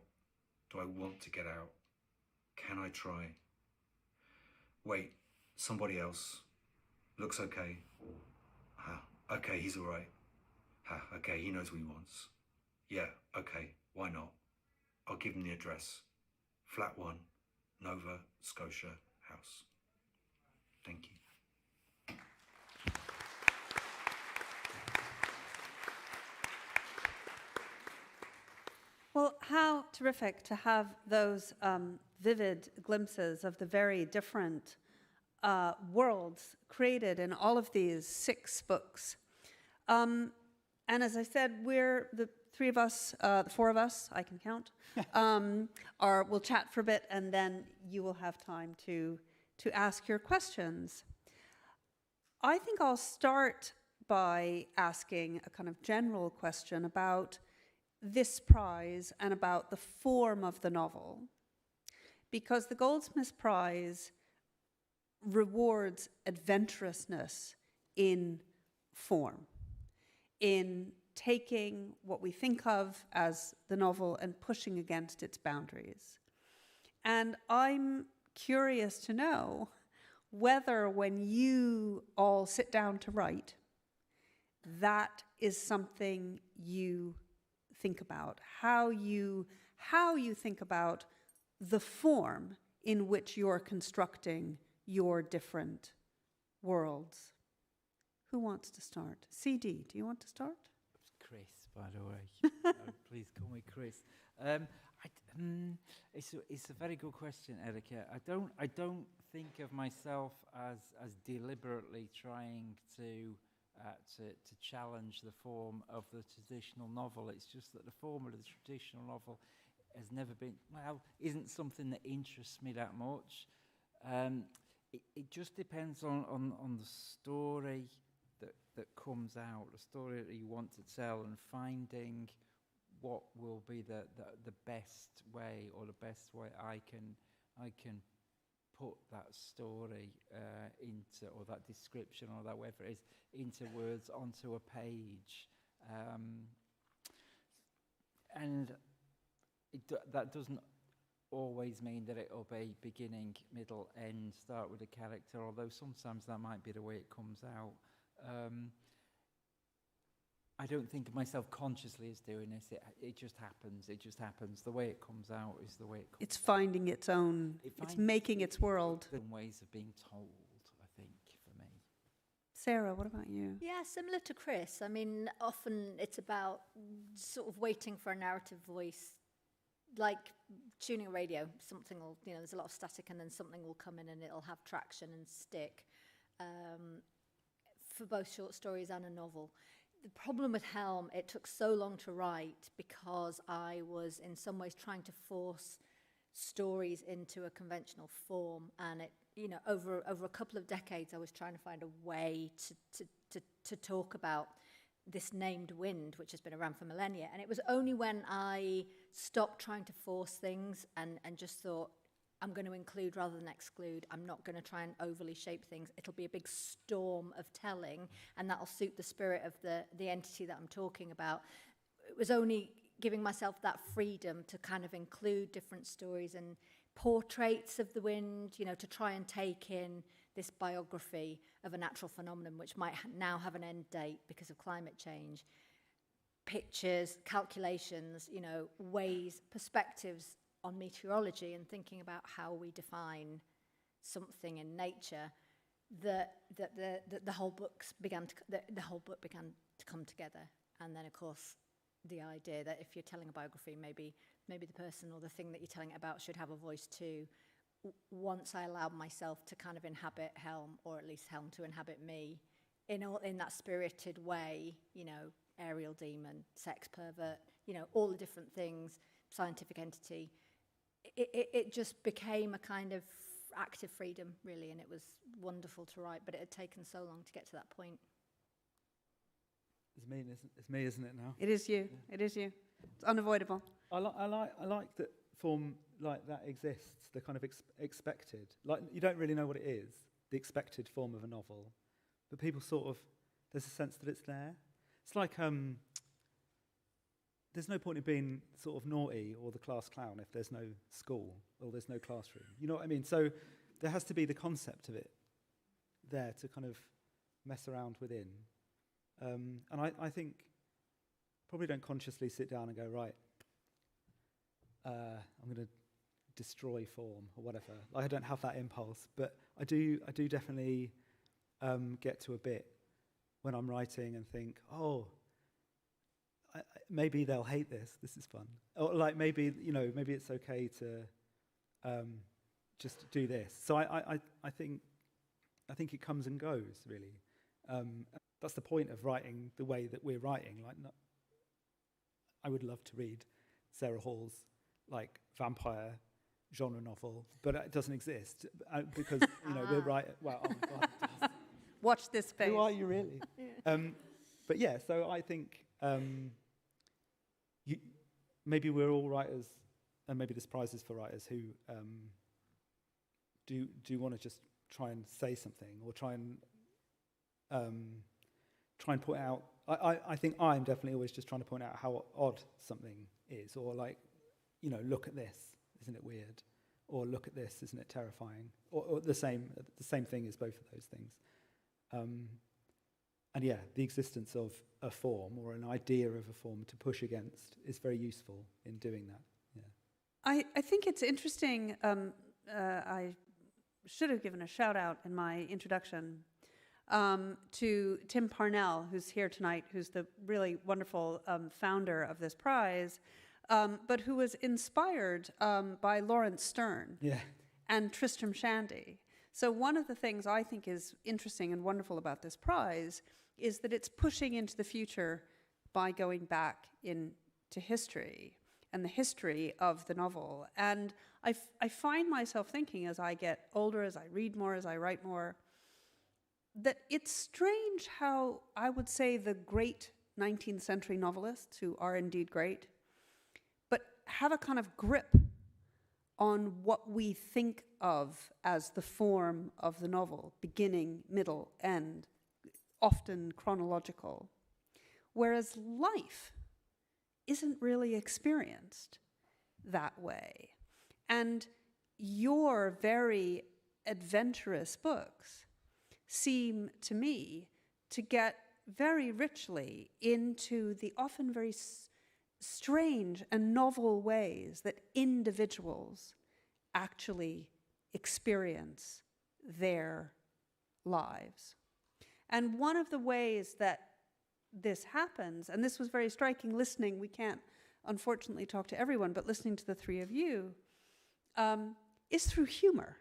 Do I want to get out? Can I try? Wait, somebody else. Looks okay. Okay, he's all right. Okay, he knows what he wants. Yeah, okay, why not? I'll give him the address. Flat 1, Nova Scotia House. Thank you. Well, how terrific to have those vivid glimpses of the very different worlds created in all of these 6 books. And as I said, the three of us, the four of us, I can count, we'll chat for a bit, and then you will have time to ask your questions. I think I'll start by asking a kind of general question about this prize and about the form of the novel, because the Goldsmiths Prize rewards adventurousness in form, in taking what we think of as the novel and pushing against its boundaries. And I'm curious to know whether when you all sit down to write, that is something you think about, how you think about the form in which you're constructing your different worlds. Who wants to start? CD, do you want to start? Chris, by the way. Please call me Chris. It's a very good question, Erica. I don't think of myself as deliberately trying to challenge the form of the traditional novel. It's just that the form of the traditional novel has never been, isn't something that interests me that much. It just depends on the story that comes out, the story that you want to tell, and finding what will be the best way, or the best way I can put that story into, or that description, or that whatever it is, into words onto a page. And that doesn't always mean that it'll be beginning, middle, end, start with a character, although sometimes that might be the way it comes out. I don't think of myself consciously as doing this. It just happens. It just happens. The way it comes out is the way it comes. It's finding its own, it's making its world. Ways of being told, I think, for me. Sarah, what about you? Yeah, similar to Chris. I mean, often it's about sort of waiting for a narrative voice, like tuning a radio. Something will, there's a lot of static, and then something will come in and it'll have traction and stick, for both short stories and a novel. The problem with Helm, it took so long to write because I was in some ways trying to force stories into a conventional form, and it, over a couple of decades, I was trying to find a way to talk about this named wind, which has been around for millennia. And it was only when I stopped trying to force things and just thought, I'm going to include rather than exclude. I'm not going to try and overly shape things. It'll be a big storm of telling, and that'll suit the spirit of the entity that I'm talking about. It was only giving myself that freedom to kind of include different stories and portraits of the wind, to try and take in this biography of a natural phenomenon, which might now have an end date because of climate change. Pictures, calculations, ways, perspectives on meteorology, and thinking about how we define something in nature, the whole book began to come together. And then, of course, the idea that if you're telling a biography, maybe the person or the thing that you're telling it about should have a voice too. Once I allowed myself to kind of inhabit Helm, or at least Helm to inhabit me, in that spirited way, aerial demon, sex pervert, all the different things, scientific entity. It just became a kind of active freedom, really, and it was wonderful to write, but it had taken so long to get to that point. It's me, isn't it now? It is you. Yeah. It is you. It's unavoidable. I like that form like that exists, the kind of expected. Like, you don't really know what it is, the expected form of a novel, but people sort of, there's a sense that it's there. It's like, there's no point in being sort of naughty or the class clown if there's no school or there's no classroom. You know what I mean? So there has to be the concept of it there to kind of mess around within. And I think probably don't consciously sit down and go, right, I'm going to destroy form or whatever. Like, I don't have that impulse, but I do definitely get to a bit when I'm writing and think, maybe they'll hate this. This is fun. Or like maybe it's okay to just do this. So I think it comes and goes, really. That's the point of writing the way that we're writing. Like, I would love to read Sarah Hall's like vampire genre novel, but it doesn't exist because we're right. Well, oh my God, it does. Watch this space. Who are you really? But yeah, so I think maybe we're all writers, and maybe this prize is for writers who do want to just try and say something or try and point out. I think I'm definitely always just trying to point out how odd something is, or like, look at this, isn't it weird? Or look at this, isn't it terrifying? Or the same thing is both of those things. And yeah, the existence of a form or an idea of a form to push against is very useful in doing that. Yeah. I think it's interesting. I should have given a shout out in my introduction to Tim Parnell, who's here tonight, who's the really wonderful founder of this prize, but who was inspired by Lawrence Stern and Tristram Shandy. So one of the things I think is interesting and wonderful about this prize is that it's pushing into the future by going back into history and the history of the novel. And I find myself thinking as I get older, as I read more, as I write more, that it's strange how I would say the great 19th century novelists, who are indeed great, but have a kind of grip on what we think of as the form of the novel, beginning, middle, end, often chronological, whereas life isn't really experienced that way. And your very adventurous books seem to me to get very richly into the often very strange and novel ways that individuals actually experience their lives. And one of the ways that this happens, and this was very striking listening, we can't unfortunately talk to everyone, but listening to the three of you, is through humor.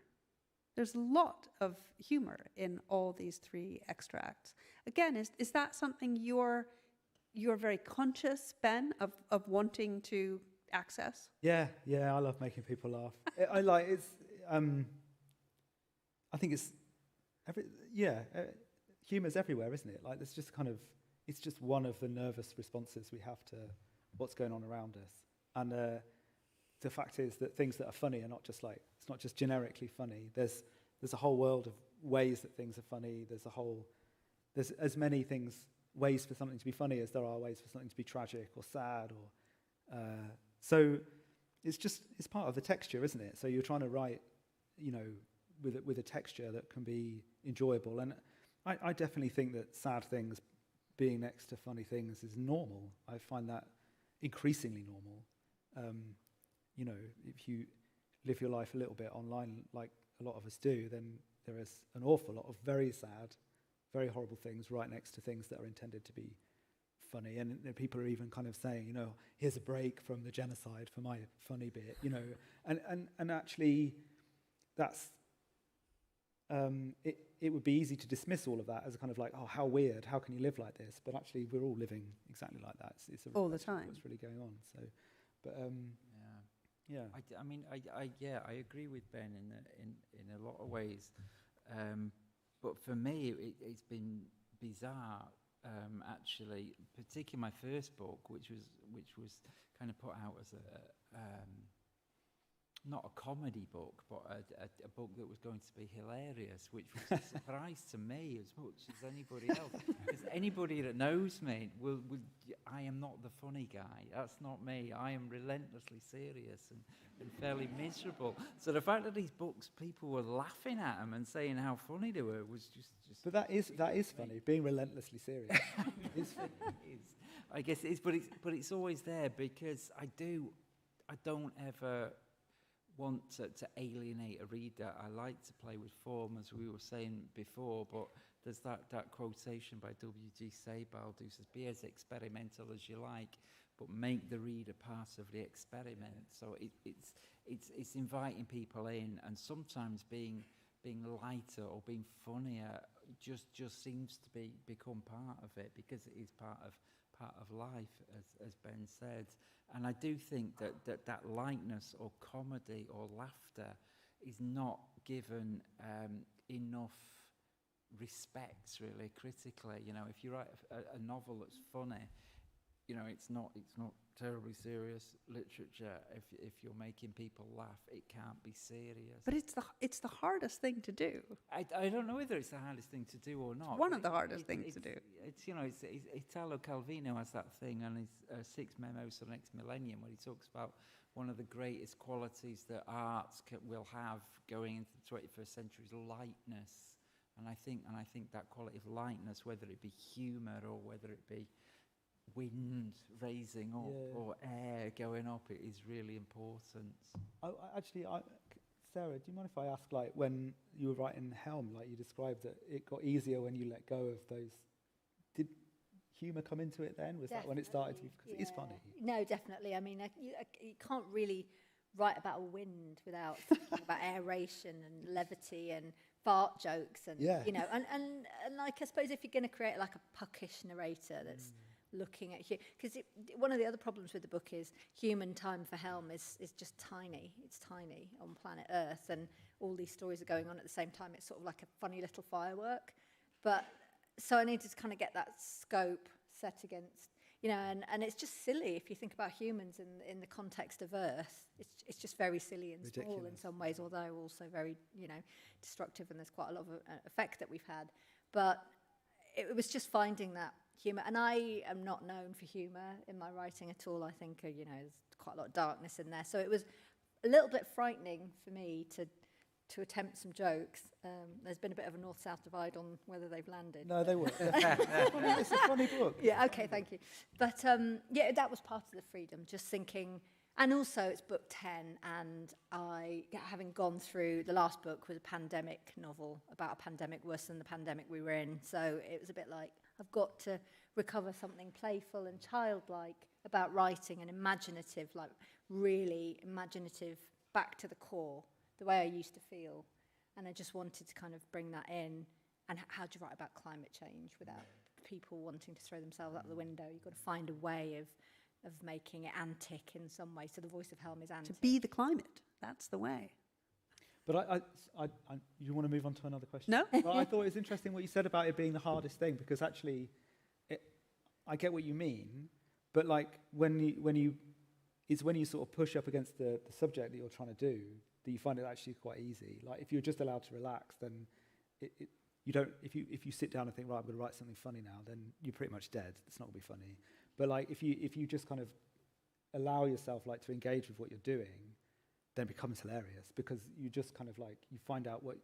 There's a lot of humor in all these three extracts. Again, is that something you're very conscious, Ben, of wanting to access? Yeah, I love making people laugh. I think it's humor's everywhere, isn't it? Like, it's just one of the nervous responses we have to what's going on around us. And the fact is that things that are funny are not just it's not just generically funny. There's a whole world of ways that things are funny. There's as many ways for something to be funny as there are ways for something to be tragic or sad, or so it's part of the texture, isn't it? So you're trying to write, with a texture that can be enjoyable. And I definitely think that sad things being next to funny things is normal. I find that increasingly normal. If you live your life a little bit online, like a lot of us do, then there is an awful lot of very sad, very horrible things right next to things that are intended to be funny. And people are even kind of saying, here's a break from the genocide for my funny bit, and actually that's, it would be easy to dismiss all of that as a kind of like, oh, how weird, how can you live like this? But actually we're all living exactly like that. It's all the time. What's really going on. So, but yeah. I agree with Ben in a lot of ways, but for me it's been bizarre, actually, particularly my first book, which was kind of put out as a not a comedy book, but a book that was going to be hilarious, which was a surprise to me as much as anybody else. Because anybody that knows me I am not the funny guy. That's not me. I am relentlessly serious and fairly miserable. So the fact that these books, people were laughing at them and saying how funny they were was just. But that is funny. Being relentlessly serious is funny. I guess it is, but it's always there because I don't ever want to alienate a reader. I like to play with form, as we were saying before, but there's that quotation by W.G. Sebald who says, be as experimental as you like, but make the reader part of the experiment. So it's inviting people in, and sometimes being lighter or being funnier just seems to become part of it, because it is part part of life, as Ben said. And I do think that lightness or comedy or laughter is not given enough respect, really, critically. You know, if you write a novel that's funny, you know, it's not terribly serious literature. If you're making people laugh, it can't be serious. But it's the hardest thing to do. I don't know whether it's the hardest thing to do or not. It's one of the hardest things to do. It's you know, it's Italo Calvino has that thing on his 6 Memos for the Next Millennium, where he talks about one of the greatest qualities that arts will have going into the 21st century is lightness. And I think that quality of lightness, whether it be humour or whether it be wind raising up or air going up, it is really important. Sarah, do you mind if I ask, like, when you were writing Helm, like you described that it got easier when you let go of those, did humour come into it then? Was that when it started to be, because it is funny? No, definitely. I mean, you can't really write about a wind without thinking about aeration and levity and fart jokes and, you know, and like, I suppose if you're going to create like a puckish narrator that's looking at you, because one of the other problems with the book is human time for Helm is just tiny. It's tiny on planet Earth, and all these stories are going on at the same time. It's sort of like a funny little firework. But so I needed to kind of get that scope set against, you know, and it's just silly if you think about humans in the context of Earth. It's just very silly and small in some ways, although also very, you know, destructive, and there's quite a lot of effect that we've had. But it was just finding that humour, and I am not known for humour in my writing at all. I think, you know, there's quite a lot of darkness in there. So it was a little bit frightening for me to attempt some jokes. There's been a bit of a north-south divide on whether they've landed. No, they weren't. It's a funny book. Yeah, okay, thank you. But yeah, that was part of the freedom, just thinking. And also, it's book 10, and I, having gone through, the last book was a pandemic novel about a pandemic worse than the pandemic we were in. So it was a bit like, I've got to recover something playful and childlike about writing, and imaginative, like really imaginative, back to the core, the way I used to feel. And I just wanted to kind of bring that in. And how do you write about climate change without people wanting to throw themselves out the window? You've got to find a way of making it antic in some way. So the voice of Helm is antic. To be the climate, that's the way. But you want to move on to another question? No. Well, I thought it was interesting what you said about it being the hardest thing, because actually, I get what you mean, but like when you sort of push up against the subject that you're trying to do, that you find it actually quite easy. Like if you're just allowed to relax, then you don't. If you sit down and think, right, I'm going to write something funny now, then you're pretty much dead. It's not going to be funny. But like if you just kind of allow yourself like to engage with what you're doing, then it becomes hilarious, because you just kind of like, you find out what,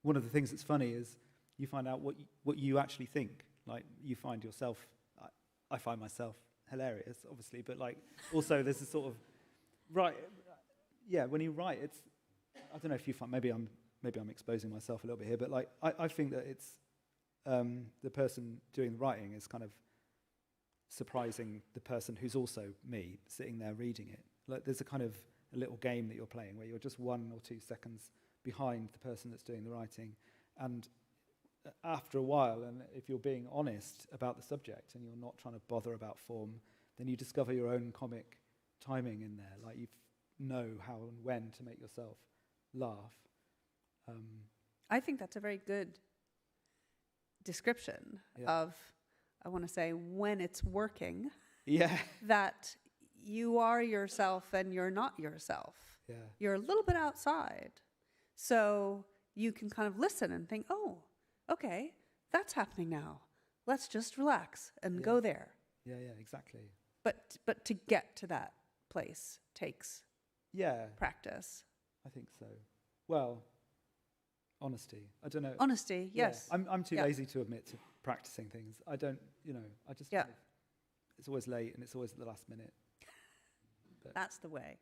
one of the things that's funny is you find out what you actually think. Like you find yourself, I find myself hilarious, obviously, but like also there's a sort of, when you write, it's, I don't know if you find, maybe I'm exposing myself a little bit here, but like I think that it's the person doing the writing is kind of surprising the person who's also me sitting there reading it. Like there's a little game that you're playing where you're just 1 or 2 seconds behind the person that's doing the writing, and after a while, and if you're being honest about the subject and you're not trying to bother about form, then you discover your own comic timing in there. Like you know how and when to make yourself laugh. I think that's a very good description of, I want to say, when it's working. Yeah. That you are yourself and you're not yourself. Yeah. You're a little bit outside. So you can kind of listen and think, oh, okay, that's happening now. Let's just relax and go there. Yeah, exactly. But to get to that place takes practice. I think so. Well, honesty. I don't know. Honesty, yes. I'm too lazy to admit to practicing things. I don't, I just kind of, it's always late and it's always at the last minute. But that's the way.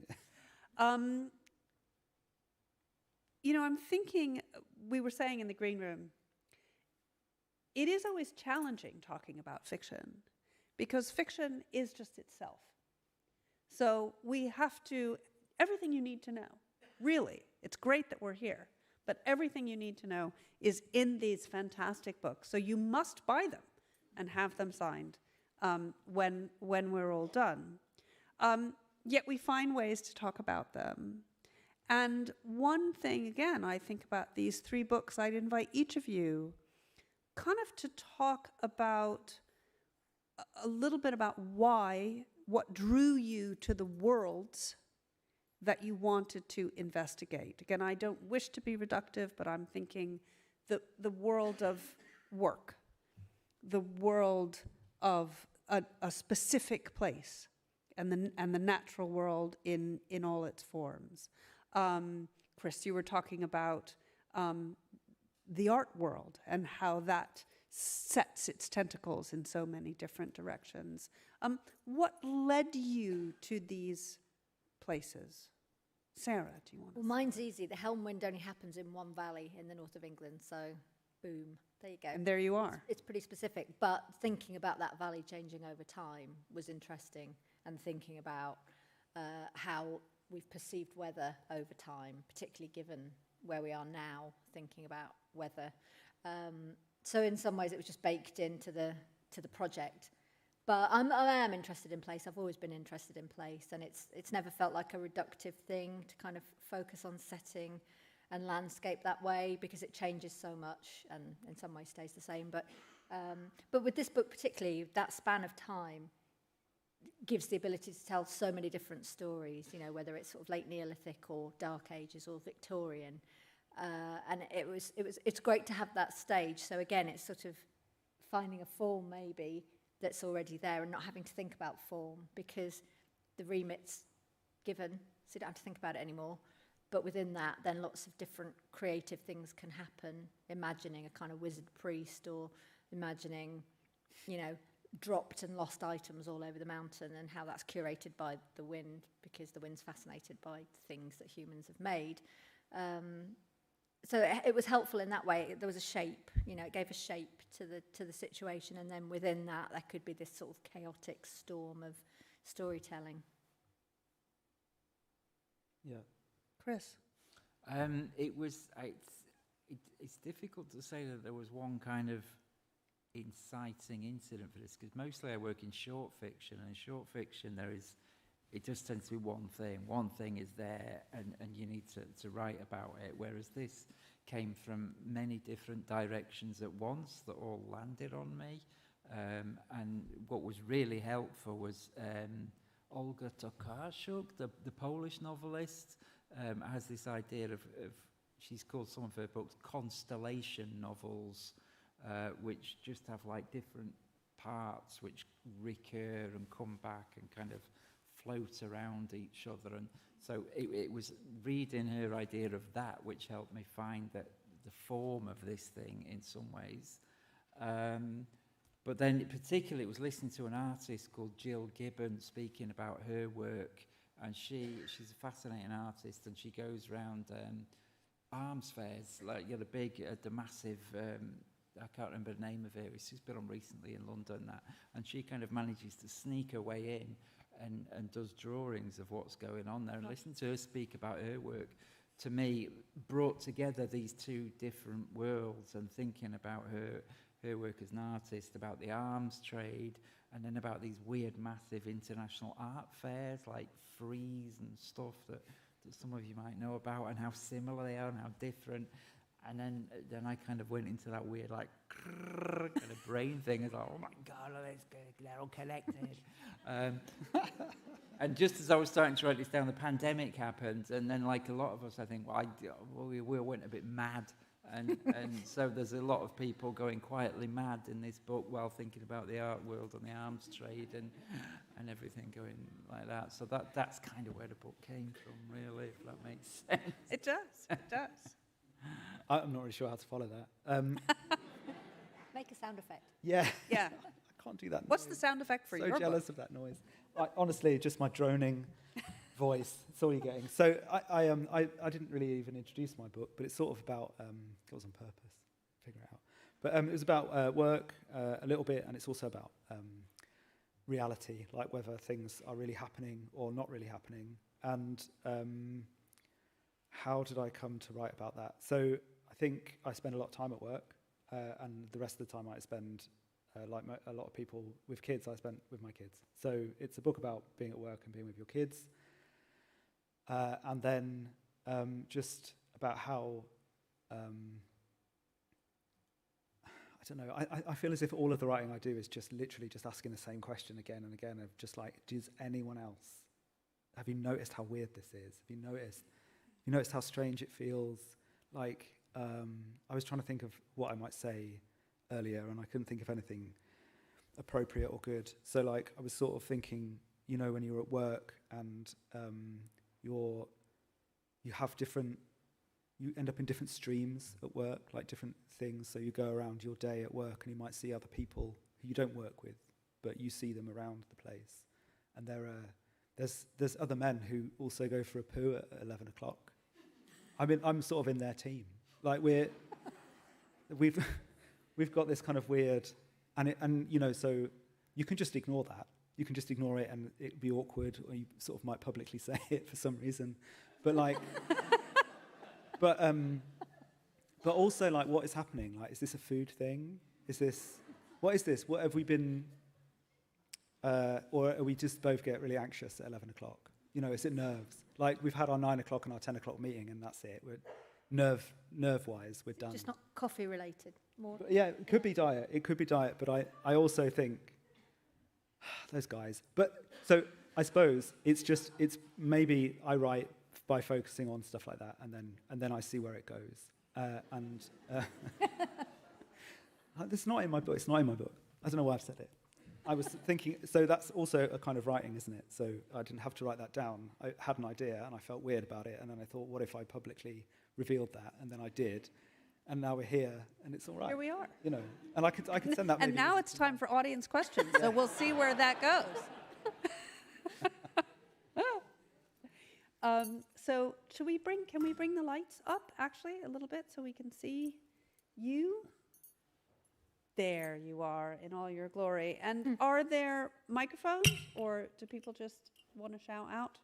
I'm thinking, we were saying in the green room, it is always challenging talking about fiction, because fiction is just itself. So we have to, everything you need to know, really, it's great that we're here, but everything you need to know is in these fantastic books. So you must buy them and have them signed. when we're all done. Yet we find ways to talk about them. And one thing, again, I think about these 3 books, I'd invite each of you kind of to talk about a little bit about what drew you to the worlds that you wanted to investigate. Again, I don't wish to be reductive, but I'm thinking the world of work, the world of a specific place, and the natural world in all its forms. Chris, you were talking about the art world and how that sets its tentacles in so many different directions. What led you to these places? Sarah, do you want to? Well, mine's easy. The Helm wind only happens in one valley in the north of England, so boom, there you go. And there you are. It's pretty specific, but thinking about that valley changing over time was interesting, and thinking about how we've perceived weather over time, particularly given where we are now, thinking about weather. So in some ways it was just baked into the project. But I am interested in place. I've always been interested in place, and it's never felt like a reductive thing to kind of focus on setting and landscape that way, because it changes so much and in some ways stays the same. But with this book particularly, that span of time gives the ability to tell so many different stories, you know, whether it's sort of late Neolithic or Dark Ages or Victorian. And it's great to have that stage. So again, it's sort of finding a form maybe that's already there and not having to think about form, because the remit's given, so you don't have to think about it anymore. But within that, then lots of different creative things can happen, imagining a kind of wizard priest, or imagining, you know, dropped and lost items all over the mountain, and how that's curated by the wind, because the wind's fascinated by things that humans have made. So it was helpful in that way. There was a shape, you know, it gave a shape to the situation, and then within that there could be this sort of chaotic storm of storytelling. Yeah. Chris? It's difficult to say that there was one kind of inciting incident for this, because mostly I work in short fiction, and in short fiction it just tends to be one thing. One thing is there, and you need to write about it, whereas this came from many different directions at once that all landed on me. And what was really helpful was Olga Tokarczuk, the Polish novelist, has this idea of she's called some of her books constellation novels, which just have like different parts which recur and come back and kind of float around each other. And so it was reading her idea of that which helped me find that the form of this thing in some ways. But then particularly it was listening to an artist called Jill Gibbon speaking about her work, and she's a fascinating artist, and she goes around arms fairs, like the massive I can't remember the name of it. She's been on recently in London, and she kind of manages to sneak her way in and does drawings of what's going on there. And listening to her speak about her work, to me, brought together these two different worlds, and thinking about her work as an artist, about the arms trade, and then about these weird, massive international art fairs like Frieze and stuff that some of you might know about, and how similar they are and how different. And then I kind of went into that weird, like, kind of brain thing. It's like, oh my God, they're all connected. And just as I was starting to write this down, the pandemic happened. And then, like a lot of us, I think, we went a bit mad. And so there's a lot of people going quietly mad in this book while thinking about the art world and the arms trade and everything going like that. So that's kind of where the book came from, really, if that makes sense. It does. I'm not really sure how to follow that. Make a sound effect. Yeah. Yeah. I can't do that. What's the sound effect for your book? So jealous of that noise. Honestly, just my droning voice. That's all you're getting. So I didn't really even introduce my book, but it's sort of about, it was on purpose, figure it out. But it was about work a little bit, and it's also about reality, like whether things are really happening or not really happening. And how did I come to write about that? So I think I spend a lot of time at work, and the rest of the time I spend like a lot of people with kids, I spent with my kids. So it's a book about being at work and being with your kids. And then just about how, I don't know, I feel as if all of the writing I do is just literally just asking the same question again and again of just like, does anyone else, have you noticed how weird this is? Have you noticed how strange it feels? Like, I was trying to think of what I might say earlier, and I couldn't think of anything appropriate or good. So like, I was sort of thinking, you know, when you're at work and you end up in different streams at work, like different things. So you go around your day at work and you might see other people who you don't work with, but you see them around the place. And there's other men who also go for a poo at 11 o'clock. I mean, I'm sort of in their team. Like we've got this kind of weird, and you know, so you can just ignore that. You can just ignore it, and it'd be awkward, or you sort of might publicly say it for some reason. But like, but also like, what is happening? Like, is this a food thing? What is this? What have we been? Or are we just both get really anxious at 11 o'clock? You know, is it nerves? Like, we've had our 9 o'clock and our 10 o'clock meeting, and that's it. We're nerve-wise, we're done. Just not coffee related. More. But yeah, it could be diet. It could be diet, but I also think those guys. But so I suppose it's maybe I write by focusing on stuff like that, and then I see where it goes. It's not in my book. It's not in my book. I don't know why I've said it. I was thinking, so that's also a kind of writing, isn't it? So I didn't have to write that down. I had an idea, and I felt weird about it, and then I thought, what if I publicly revealed that? And then I did, and now we're here, and it's all right. Here we are. You know, and I could send that. And now it's time for audience questions, so we'll see where that goes. So can we bring the lights up, actually, a little bit so we can see you? There you are in all your glory. And are there microphones, or do people just want to shout out?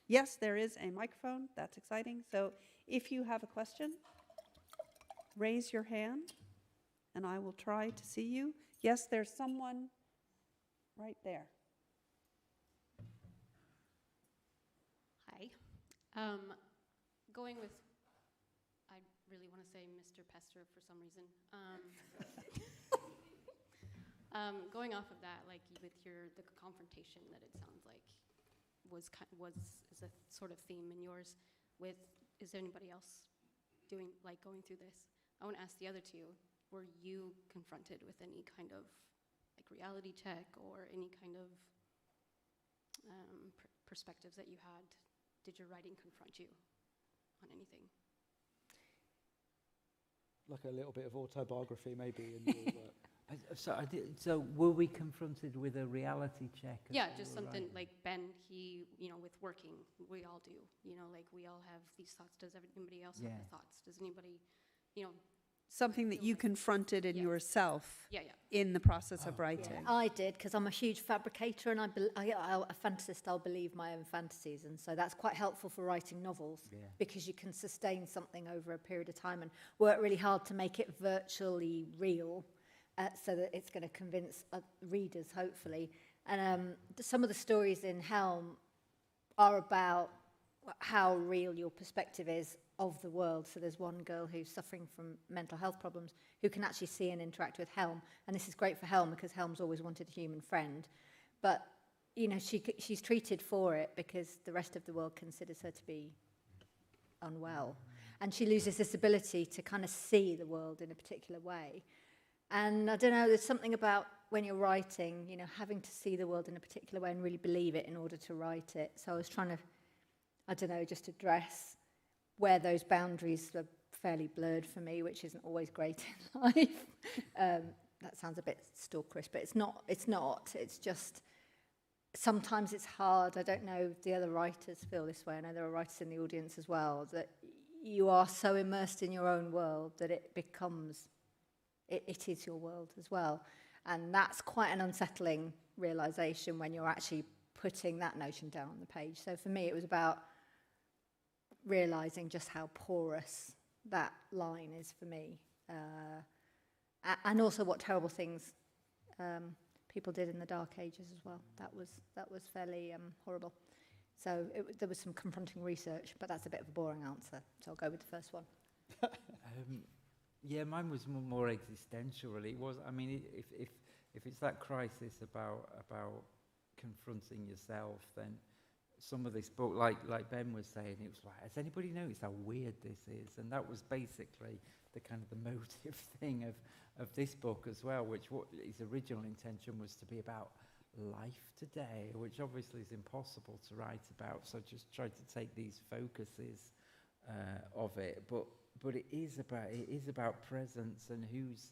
Yes, there is a microphone. That's exciting. So if you have a question, raise your hand, and I will try to see you. Yes, there's someone right there. Hi. Going with, I really want to say Mr. Pester for some reason. Going off of that, like with the confrontation that it sounds like is a sort of theme in yours. Is there anybody else going through this? I want to ask the other two. Were you confronted with any kind of like reality check or any kind of perspectives that you had? Did your writing confront you on anything? Like a little bit of autobiography, maybe, in your work. So were we confronted with a reality check? Yeah, just something like Ben, with working, we all do, like we all have these thoughts. Does anybody else have the thoughts? Does anybody, Something that you confronted in yourself Yeah. in the process of writing. Yeah, I did, because I'm a huge fabricator, and a fantasist, I'll believe my own fantasies, and so that's quite helpful for writing novels, because you can sustain something over a period of time and work really hard to make it virtually real, so that it's going to convince readers, hopefully. And some of the stories in Helm are about how real your perspective is of the world. So there's one girl who's suffering from mental health problems who can actually see and interact with Helm. And this is great for Helm because Helm's always wanted a human friend. But, she's treated for it because the rest of the world considers her to be unwell. And she loses this ability to kind of see the world in a particular way. And I don't know, there's something about when you're writing, having to see the world in a particular way and really believe it in order to write it. So I was trying to, I don't know, just address where those boundaries are fairly blurred for me, which isn't always great in life. That sounds a bit stalkerish, but it's not. It's just, sometimes it's hard. I don't know if the other writers feel this way. I know there are writers in the audience as well, that you are so immersed in your own world that it becomes, it is your world as well. And that's quite an unsettling realization when you're actually putting that notion down on the page. So for me, it was about realizing just how porous that line is for me, and also what terrible things people did in the Dark Ages as well. That was fairly horrible. So there was some confronting research, but that's a bit of a boring answer. So I'll go with the first one. Yeah, mine was more existential. Really, it was. I mean, if it's that crisis about confronting yourself, then some of this book, like Ben was saying, it was like, has anybody noticed how weird this is? And that was basically the kind of the motive thing of this book as well, which what his original intention was to be about life today, which obviously is impossible to write about. So just tried to take these focuses of it, but it is about presence and who's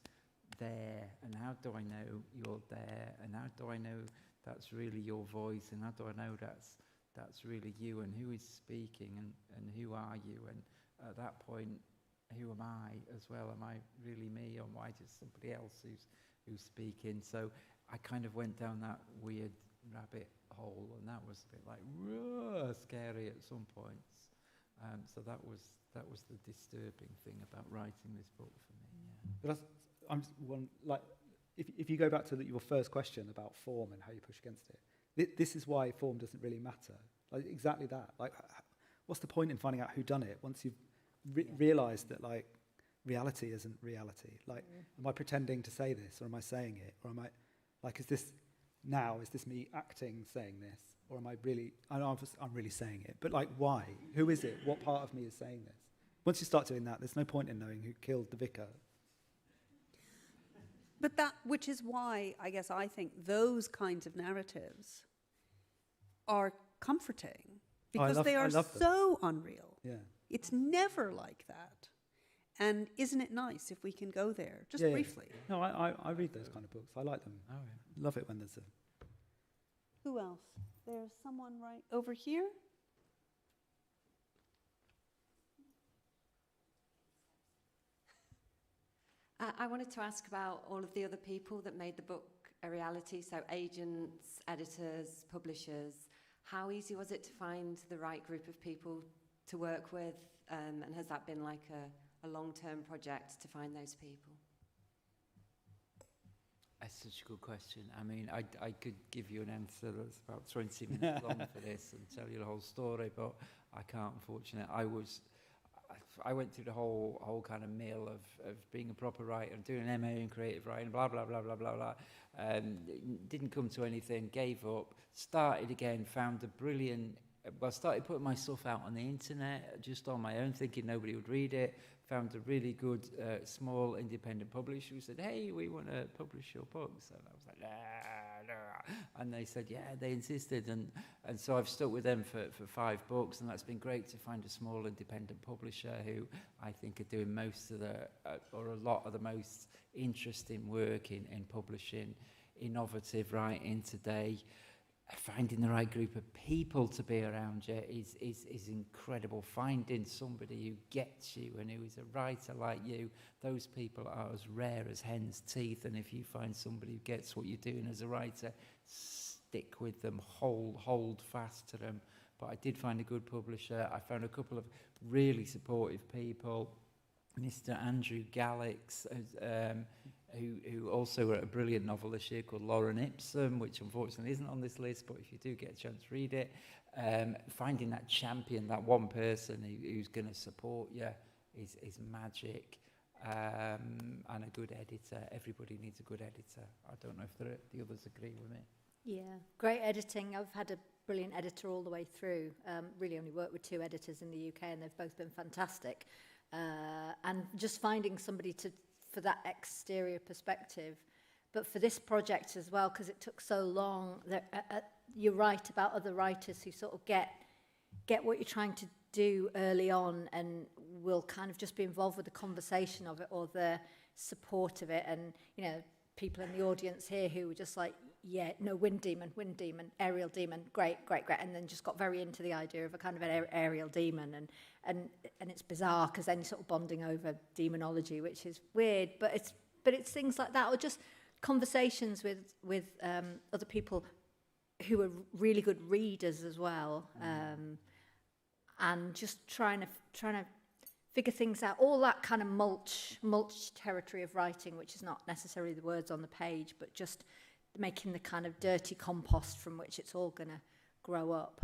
there, and how do I know you're there, and how do I know that's really your voice, and how do I know that's really you, and who is speaking, and who are you, and at that point, who am I as well? Am I really me, or am I just somebody else who's speaking? So I kind of went down that weird rabbit hole, and that was a bit like scary at some points. So that was the disturbing thing about writing this book for me. Yeah. If you go back to your first question about form and how you push against it, this is why form doesn't really matter. Like exactly that. Like, what's the point in finding out who done it once you've realised that like reality isn't reality? Like, am I pretending to say this, or am I saying it, or am I like is this me acting saying this, or am I really? I know I'm really saying it, but like why? Who is it? What part of me is saying this? Once you start doing that, there's no point in knowing who killed the vicar. But which is why I guess I think those kinds of narratives are comforting, because they are so unreal. Yeah. It's never like that. And isn't it nice if we can go there, just briefly? Yeah. No, I read those kind of books. I like them. Oh, yeah. Love it when there's a... Who else? There's someone right over here. I wanted to ask about all of the other people that made the book a reality, so agents, editors, publishers. How easy was it to find the right group of people to work with, and has that been like a long-term project to find those people? That's such a good question. I mean, I could give you an answer that's about 20 minutes long for this and tell you the whole story, but I can't, unfortunately. I went through the whole kind of mill of being a proper writer and doing an MA in creative writing, blah, blah, blah, blah, blah, blah. Didn't come to anything, gave up, started again, found a brilliant... Well, started putting my stuff out on the internet, just on my own, thinking nobody would read it. Found a really good, small, independent publisher who said, hey, we want to publish your books. And I was like, nah. And they said, yeah, they insisted. And so I've stuck with them for 5 books, and that's been great to find a small, independent publisher who I think are doing most of or a lot of the most interesting work in publishing innovative writing today. Finding the right group of people to be around you is incredible. Finding somebody who gets you and who is a writer like you, those people are as rare as hen's teeth. And if you find somebody who gets what you're doing as a writer, stick with them, hold fast to them. But I did find a good publisher. I found a couple of really supportive people. Mr. Andrew Gallix, who also wrote a brilliant novel this year called Lauren Ipsum, which unfortunately isn't on this list, but if you do get a chance to read it, finding that champion, that one person who's going to support you is magic. And a good editor. Everybody needs a good editor. I don't know if the others agree with me. Yeah, great editing. I've had a brilliant editor all the way through. Really only worked with 2 editors in the UK, and they've both been fantastic. And just finding somebody for that exterior perspective. But for this project as well, because it took so long, you're right about other writers who sort of get what you're trying to do early on and will kind of just be involved with the conversation of it or the support of it. And, you know, people in the audience here who were just like, yeah, no, wind demon, aerial demon, great. And then just got very into the idea of a kind of an aerial demon. And it's bizarre because then you're sort of bonding over demonology, which is weird, but it's things like that, or just conversations with other people who are really good readers as well, and just trying to figure things out, all that kind of mulch territory of writing, which is not necessarily the words on the page, but just making the kind of dirty compost from which it's all going to grow up.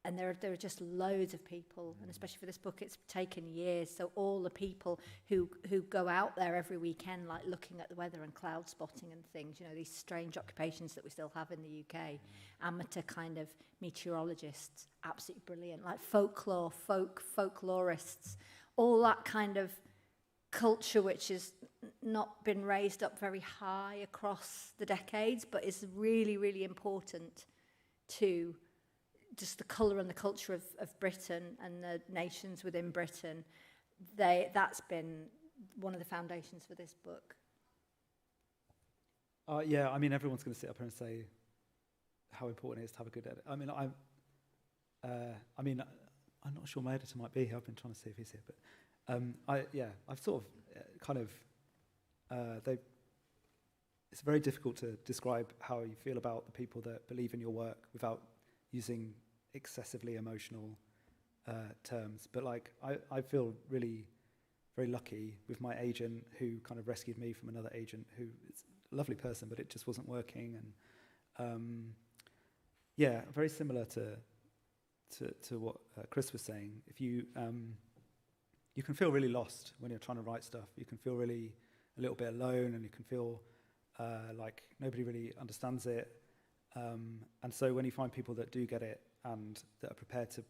And there are just loads of people, and especially for this book, it's taken years. So all the people who go out there every weekend, like looking at the weather and cloud spotting and things, you know, these strange occupations that we still have in the UK, amateur kind of meteorologists, absolutely brilliant, like folklorists, all that kind of culture which has not been raised up very high across the decades, but is really, really important to just the colour and the culture of Britain and the nations within Britain. That's been one of the foundations for this book. Yeah, I mean, everyone's going to sit up here and say how important it is to have a good edit. I mean, I'm not sure my editor might be here. I've been trying to see if he's here, but I've sort of it's very difficult to describe how you feel about the people that believe in your work without using excessively emotional terms. But like, I feel really very lucky with my agent, who kind of rescued me from another agent who is a lovely person, but it just wasn't working. And very similar to what Chris was saying. If you you can feel really lost when you're trying to write stuff. You can feel really a little bit alone, and you can feel like nobody really understands it. And so when you find people that do get it and that are prepared to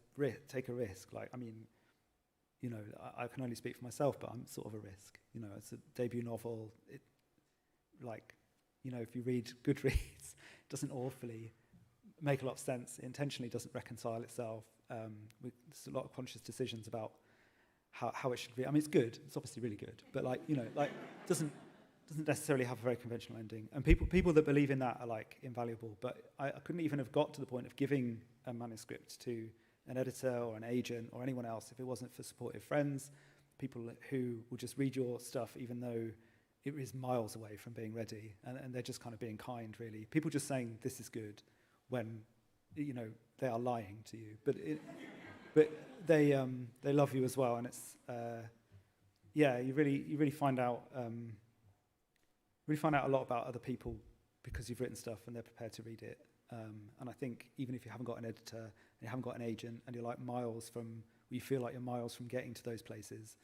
take a risk, like, I mean, you know, I can only speak for myself, but I'm sort of a risk. You know, it's a debut novel. It, like, you know, if you read Goodreads, it doesn't awfully make a lot of sense. It intentionally doesn't reconcile itself. There's a lot of conscious decisions about how it should be. I mean, it's good. It's obviously really good, but like, you know, like doesn't necessarily have a very conventional ending. And people that believe in that are like invaluable. But I couldn't even have got to the point of giving a manuscript to an editor or an agent or anyone else if it wasn't for supportive friends, people who will just read your stuff even though it is miles away from being ready, and they're just kind of being kind, really. People just saying this is good when, you know, they are lying to you, but they love you as well, and it's you really find out a lot about other people because you've written stuff and they're prepared to read it. And I think even if you haven't got an editor and you haven't got an agent and you're like you feel like you're miles from getting to those places,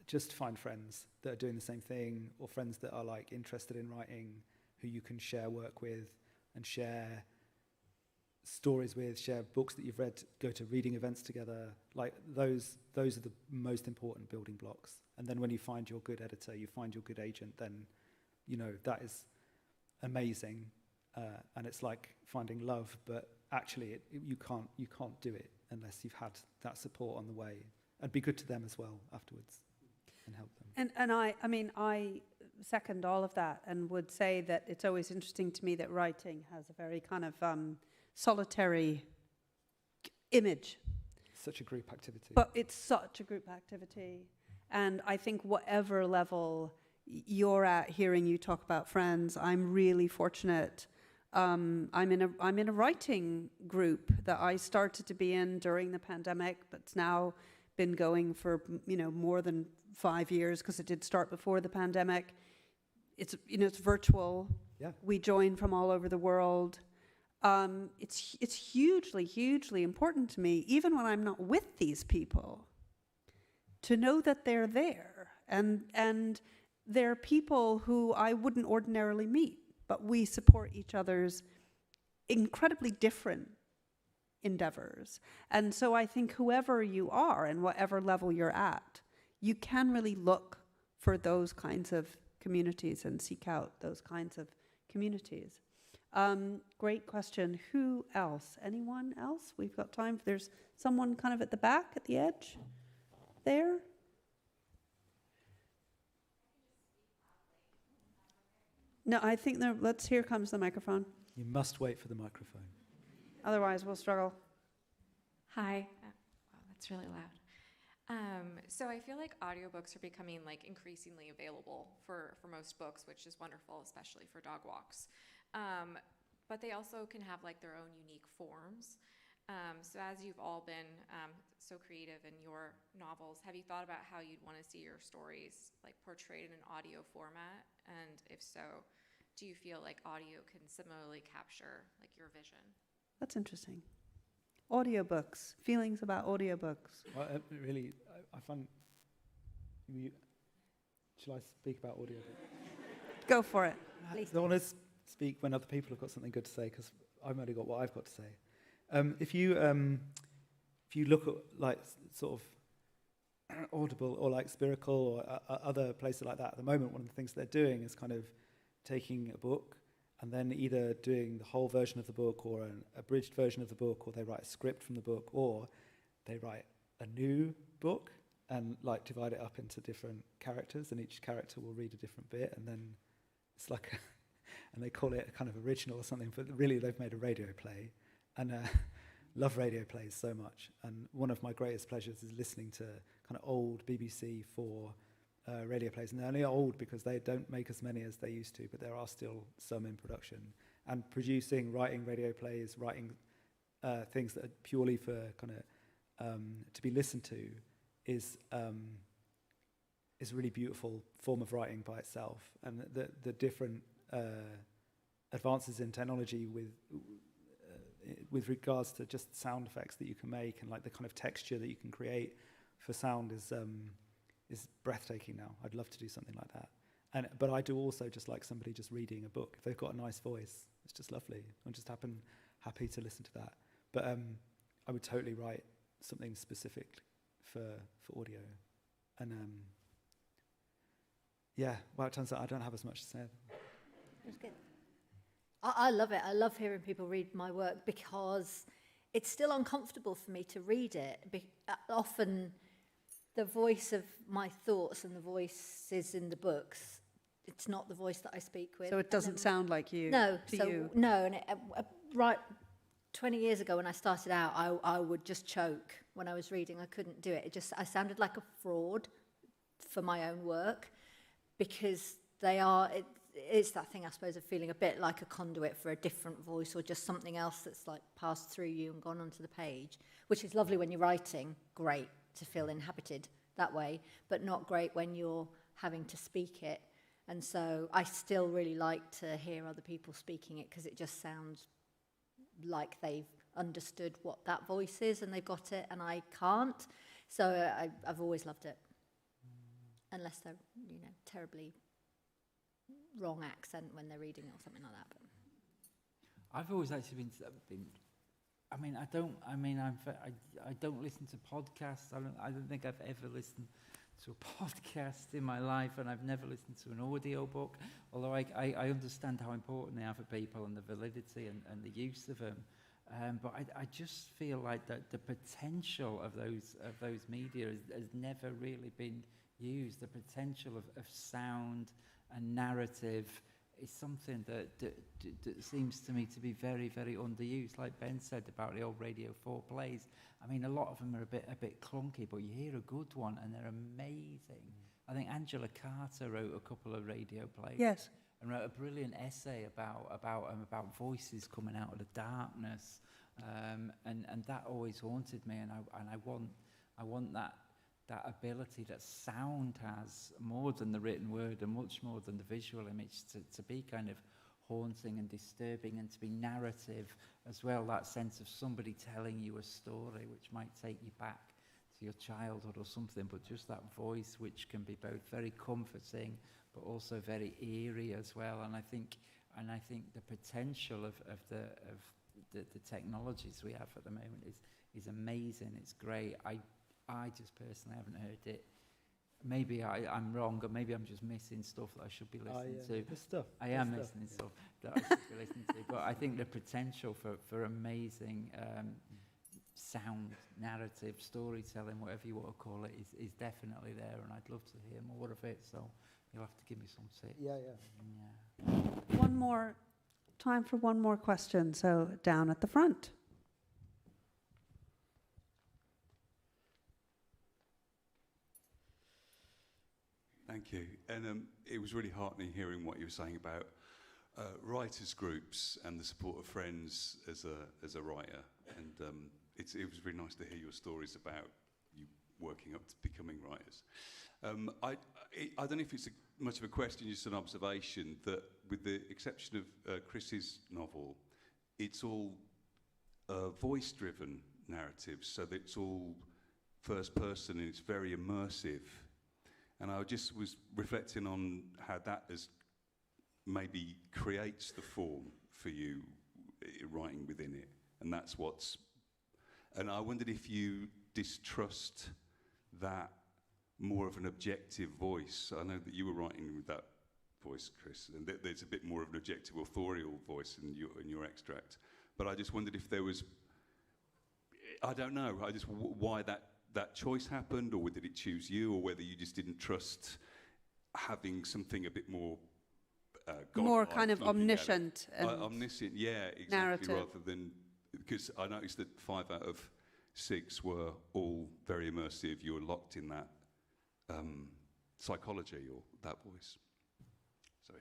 just find friends that are doing the same thing, or friends that are like interested in writing, who you can share work with and share stories with, share books that you've read, go to reading events together. Like those are the most important building blocks. And then when you find your good editor, you find your good agent, then, you know, that is amazing. And it's like finding love, but actually you can't do it unless you've had that support on the way, and be good to them as well afterwards and help them. And I second all of that, and would say that it's always interesting to me that writing has a very kind of solitary image. Such a group activity. But it's such a group activity. And I think whatever level you're at, hearing you talk about friends, I'm really fortunate. I'm in a writing group that I started to be in during the pandemic, but it's now been going for, you know, more than 5 years, because it did start before the pandemic. It's, you know, it's virtual. Yeah. We join from all over the world. It's hugely, hugely important to me, even when I'm not with these people, to know that they're there, and they're people who I wouldn't ordinarily meet, but we support each other's incredibly different endeavors. And so I think whoever you are and whatever level you're at, you can really look for those kinds of communities and seek out those kinds of communities. Great question. Who else? Anyone else? We've got time. There's someone kind of at the back, at the edge there. No, I think here comes the microphone. You must wait for the microphone. Otherwise, we'll struggle. Hi. Wow, that's really loud. So I feel like audiobooks are becoming like increasingly available for most books, which is wonderful, especially for dog walks. But they also can have like their own unique forms. So as you've all been so creative in your novels, have you thought about how you'd want to see your stories like portrayed in an audio format? And if so, do you feel like audio can similarly capture like your vision? That's interesting. Audiobooks, feelings about audiobooks. Well, I find... Shall I speak about audiobooks? Go for it. I don't want to speak when other people have got something good to say, because I've only got what I've got to say. If you look at like sort of Audible or like Spiracle or other places like that, at the moment, one of the things they're doing is kind of taking a book and then either doing the whole version of the book or an abridged version of the book, or they write a script from the book, or they write a new book and like divide it up into different characters, and each character will read a different bit, and then it's like and they call it a kind of original or something, but really they've made a radio play. And love radio plays so much. And one of my greatest pleasures is listening to kind of old BBC 4 radio plays. And they're only old because they don't make as many as they used to, but there are still some in production. And writing radio plays, writing things that are purely for kind of to be listened to is a really beautiful form of writing by itself. And the different advances in technology with regards to just sound effects that you can make and like the kind of texture that you can create for sound is breathtaking now. I'd love to do something like that. But I do also just like somebody just reading a book. If they've got a nice voice, it's just lovely. I'm just happy to listen to that. But I would totally write something specific for audio. And well, it turns out I don't have as much to say. That's good. I love it. I love hearing people read my work because it's still uncomfortable for me to read it. Often the voice of my thoughts and the voices in the books, it's not the voice that I speak with. So it doesn't sound like you. No. You. No. And right 20 years ago when I started out, I would just choke when I was reading. I couldn't do it. I sounded like a fraud for my own work because it's that thing, I suppose, of feeling a bit like a conduit for a different voice or just something else that's like passed through you and gone onto the page, which is lovely when you're writing, great to feel inhabited that way, but not great when you're having to speak it. And so I still really like to hear other people speaking it because it just sounds like they've understood what that voice is and they've got it and I can't. So I've always loved it, unless they're, terribly wrong accent when they're reading it or something like that. But I've always actually been I don't listen to podcasts. I don't think I've ever listened to a podcast in my life, and I've never listened to an audio book, although I understand how important they are for people and the validity and the use of them. But I just feel like that the potential of those media has never really been used. The potential of sound and narrative is something that seems to me to be very, very underused. Like Ben said about the old Radio 4 plays, I mean, a lot of them are a bit clunky, but you hear a good one and they're amazing. I think Angela Carter wrote a couple of radio plays. Yes. And wrote a brilliant essay about voices coming out of the darkness, and that always haunted me. And I want that ability that sound has, more than the written word and much more than the visual image, to be kind of haunting and disturbing and to be narrative as well, that sense of somebody telling you a story which might take you back to your childhood or something, but just that voice which can be both very comforting but also very eerie as well. And I think the potential of the technologies we have at the moment is amazing. It's great. I just personally haven't heard it. Maybe I'm wrong, or maybe I'm just missing stuff that I should be listening to. I am missing stuff that I should be listening to. But I think the potential for amazing sound, narrative, storytelling, whatever you want to call it, is definitely there, and I'd love to hear more of it. So you'll have to give me some tips. Yeah. Time for one more question. So down at the front. Thank you. And it was really heartening hearing what you were saying about writers' groups and the support of friends as a writer. And it was really nice to hear your stories about you working up to becoming writers. I don't know if it's much of a question, just an observation, that with the exception of Chris's novel, it's all voice-driven narratives, so that it's all first person and it's very immersive. And I just was reflecting on how that has maybe creates the form for you, writing within it. And that's what's... And I wondered if you distrust that more of an objective voice. I know that you were writing with that voice, Chris, and there's a bit more of an objective, authorial voice in your extract. But I just wondered if there was... I don't know, why that choice happened, or did it choose you, or whether you just didn't trust having something a bit more more kind of omniscient and omniscient, yeah, exactly, narrative. rather than, because I noticed that 5 out of 6 were all very immersive. You were locked in that psychology or that voice. So yeah,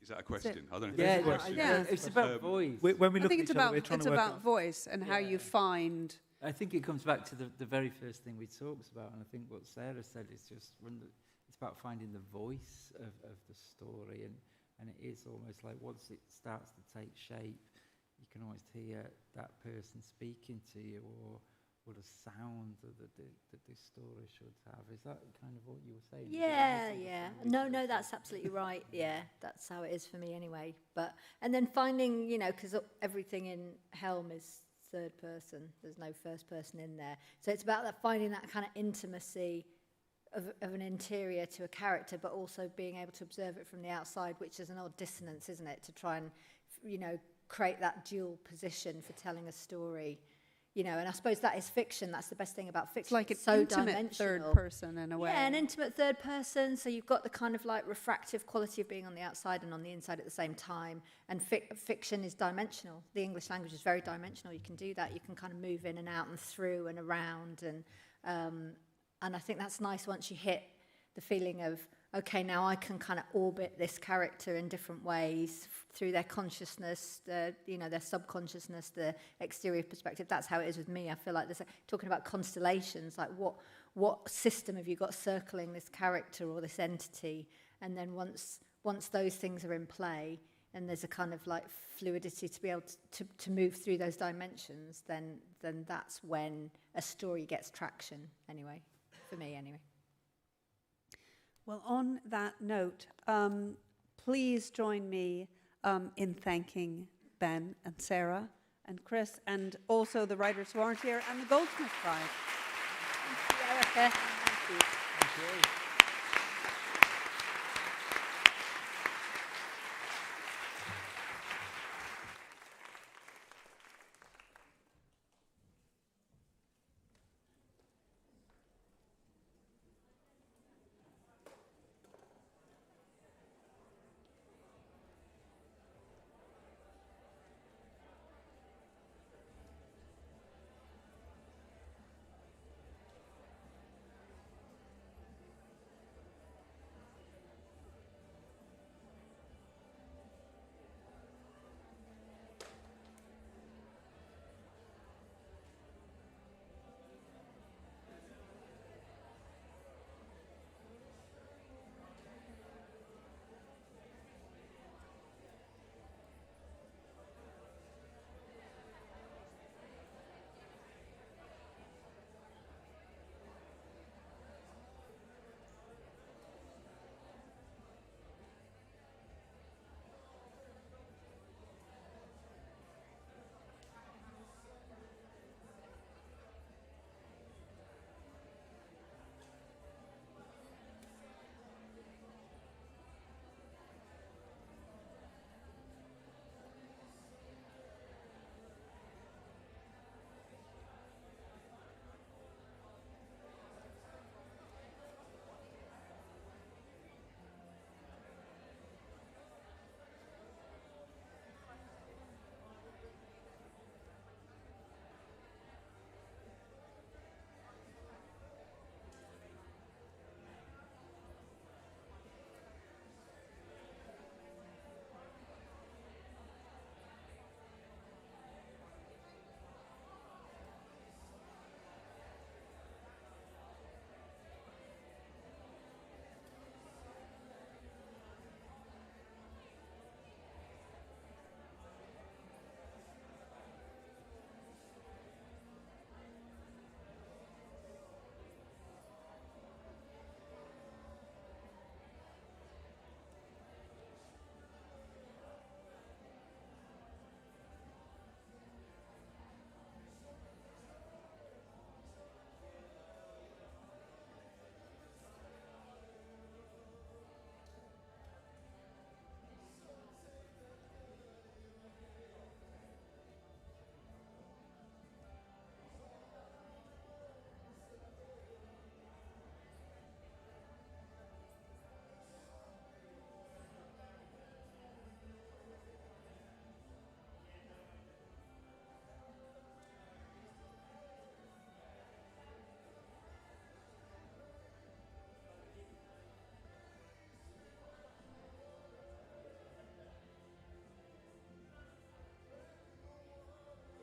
is that a question? I don't know. If it's a question. Yeah, it's about voice. When we look I think at it's each other, we're trying it's to work about out. voice and how you find. I think it comes back to the very first thing we talked about, and I think what Sarah said is just it's about finding the voice of the story, and it is almost like once it starts to take shape, you can almost hear that person speaking to you, or the sound that this story should have. Is that kind of what you were saying? Yeah. No, that's absolutely right. Yeah, that's how it is for me anyway. And then finding, because everything in Helm is third person. There's no first person in there. So it's about finding that kind of intimacy of an interior to a character, but also being able to observe it from the outside, which is an odd dissonance, isn't it? To try and, create that dual position for telling a story. And I suppose that is fiction. That's the best thing about fiction. It's like an so intimate third person in a way. Yeah, an intimate third person. So you've got the kind of like refractive quality of being on the outside and on the inside at the same time. And fiction is dimensional. The English language is very dimensional. You can do that. You can kind of move in and out and through and around. And I think that's nice once you hit the feeling of, okay, now I can kind of orbit this character in different ways through their consciousness, their subconsciousness, the exterior perspective. That's how it is with me. I feel like there's talking about constellations, like what system have you got circling this character or this entity? And then once those things are in play, and there's a kind of like fluidity to be able to move through those dimensions, then that's when a story gets traction. Anyway, for me, anyway. Well, on that note, please join me in thanking Ben and Sarah and Chris, and also the writers who aren't here, and the Goldsmiths Prize. Thank you, Erica. Thank you. Thank you.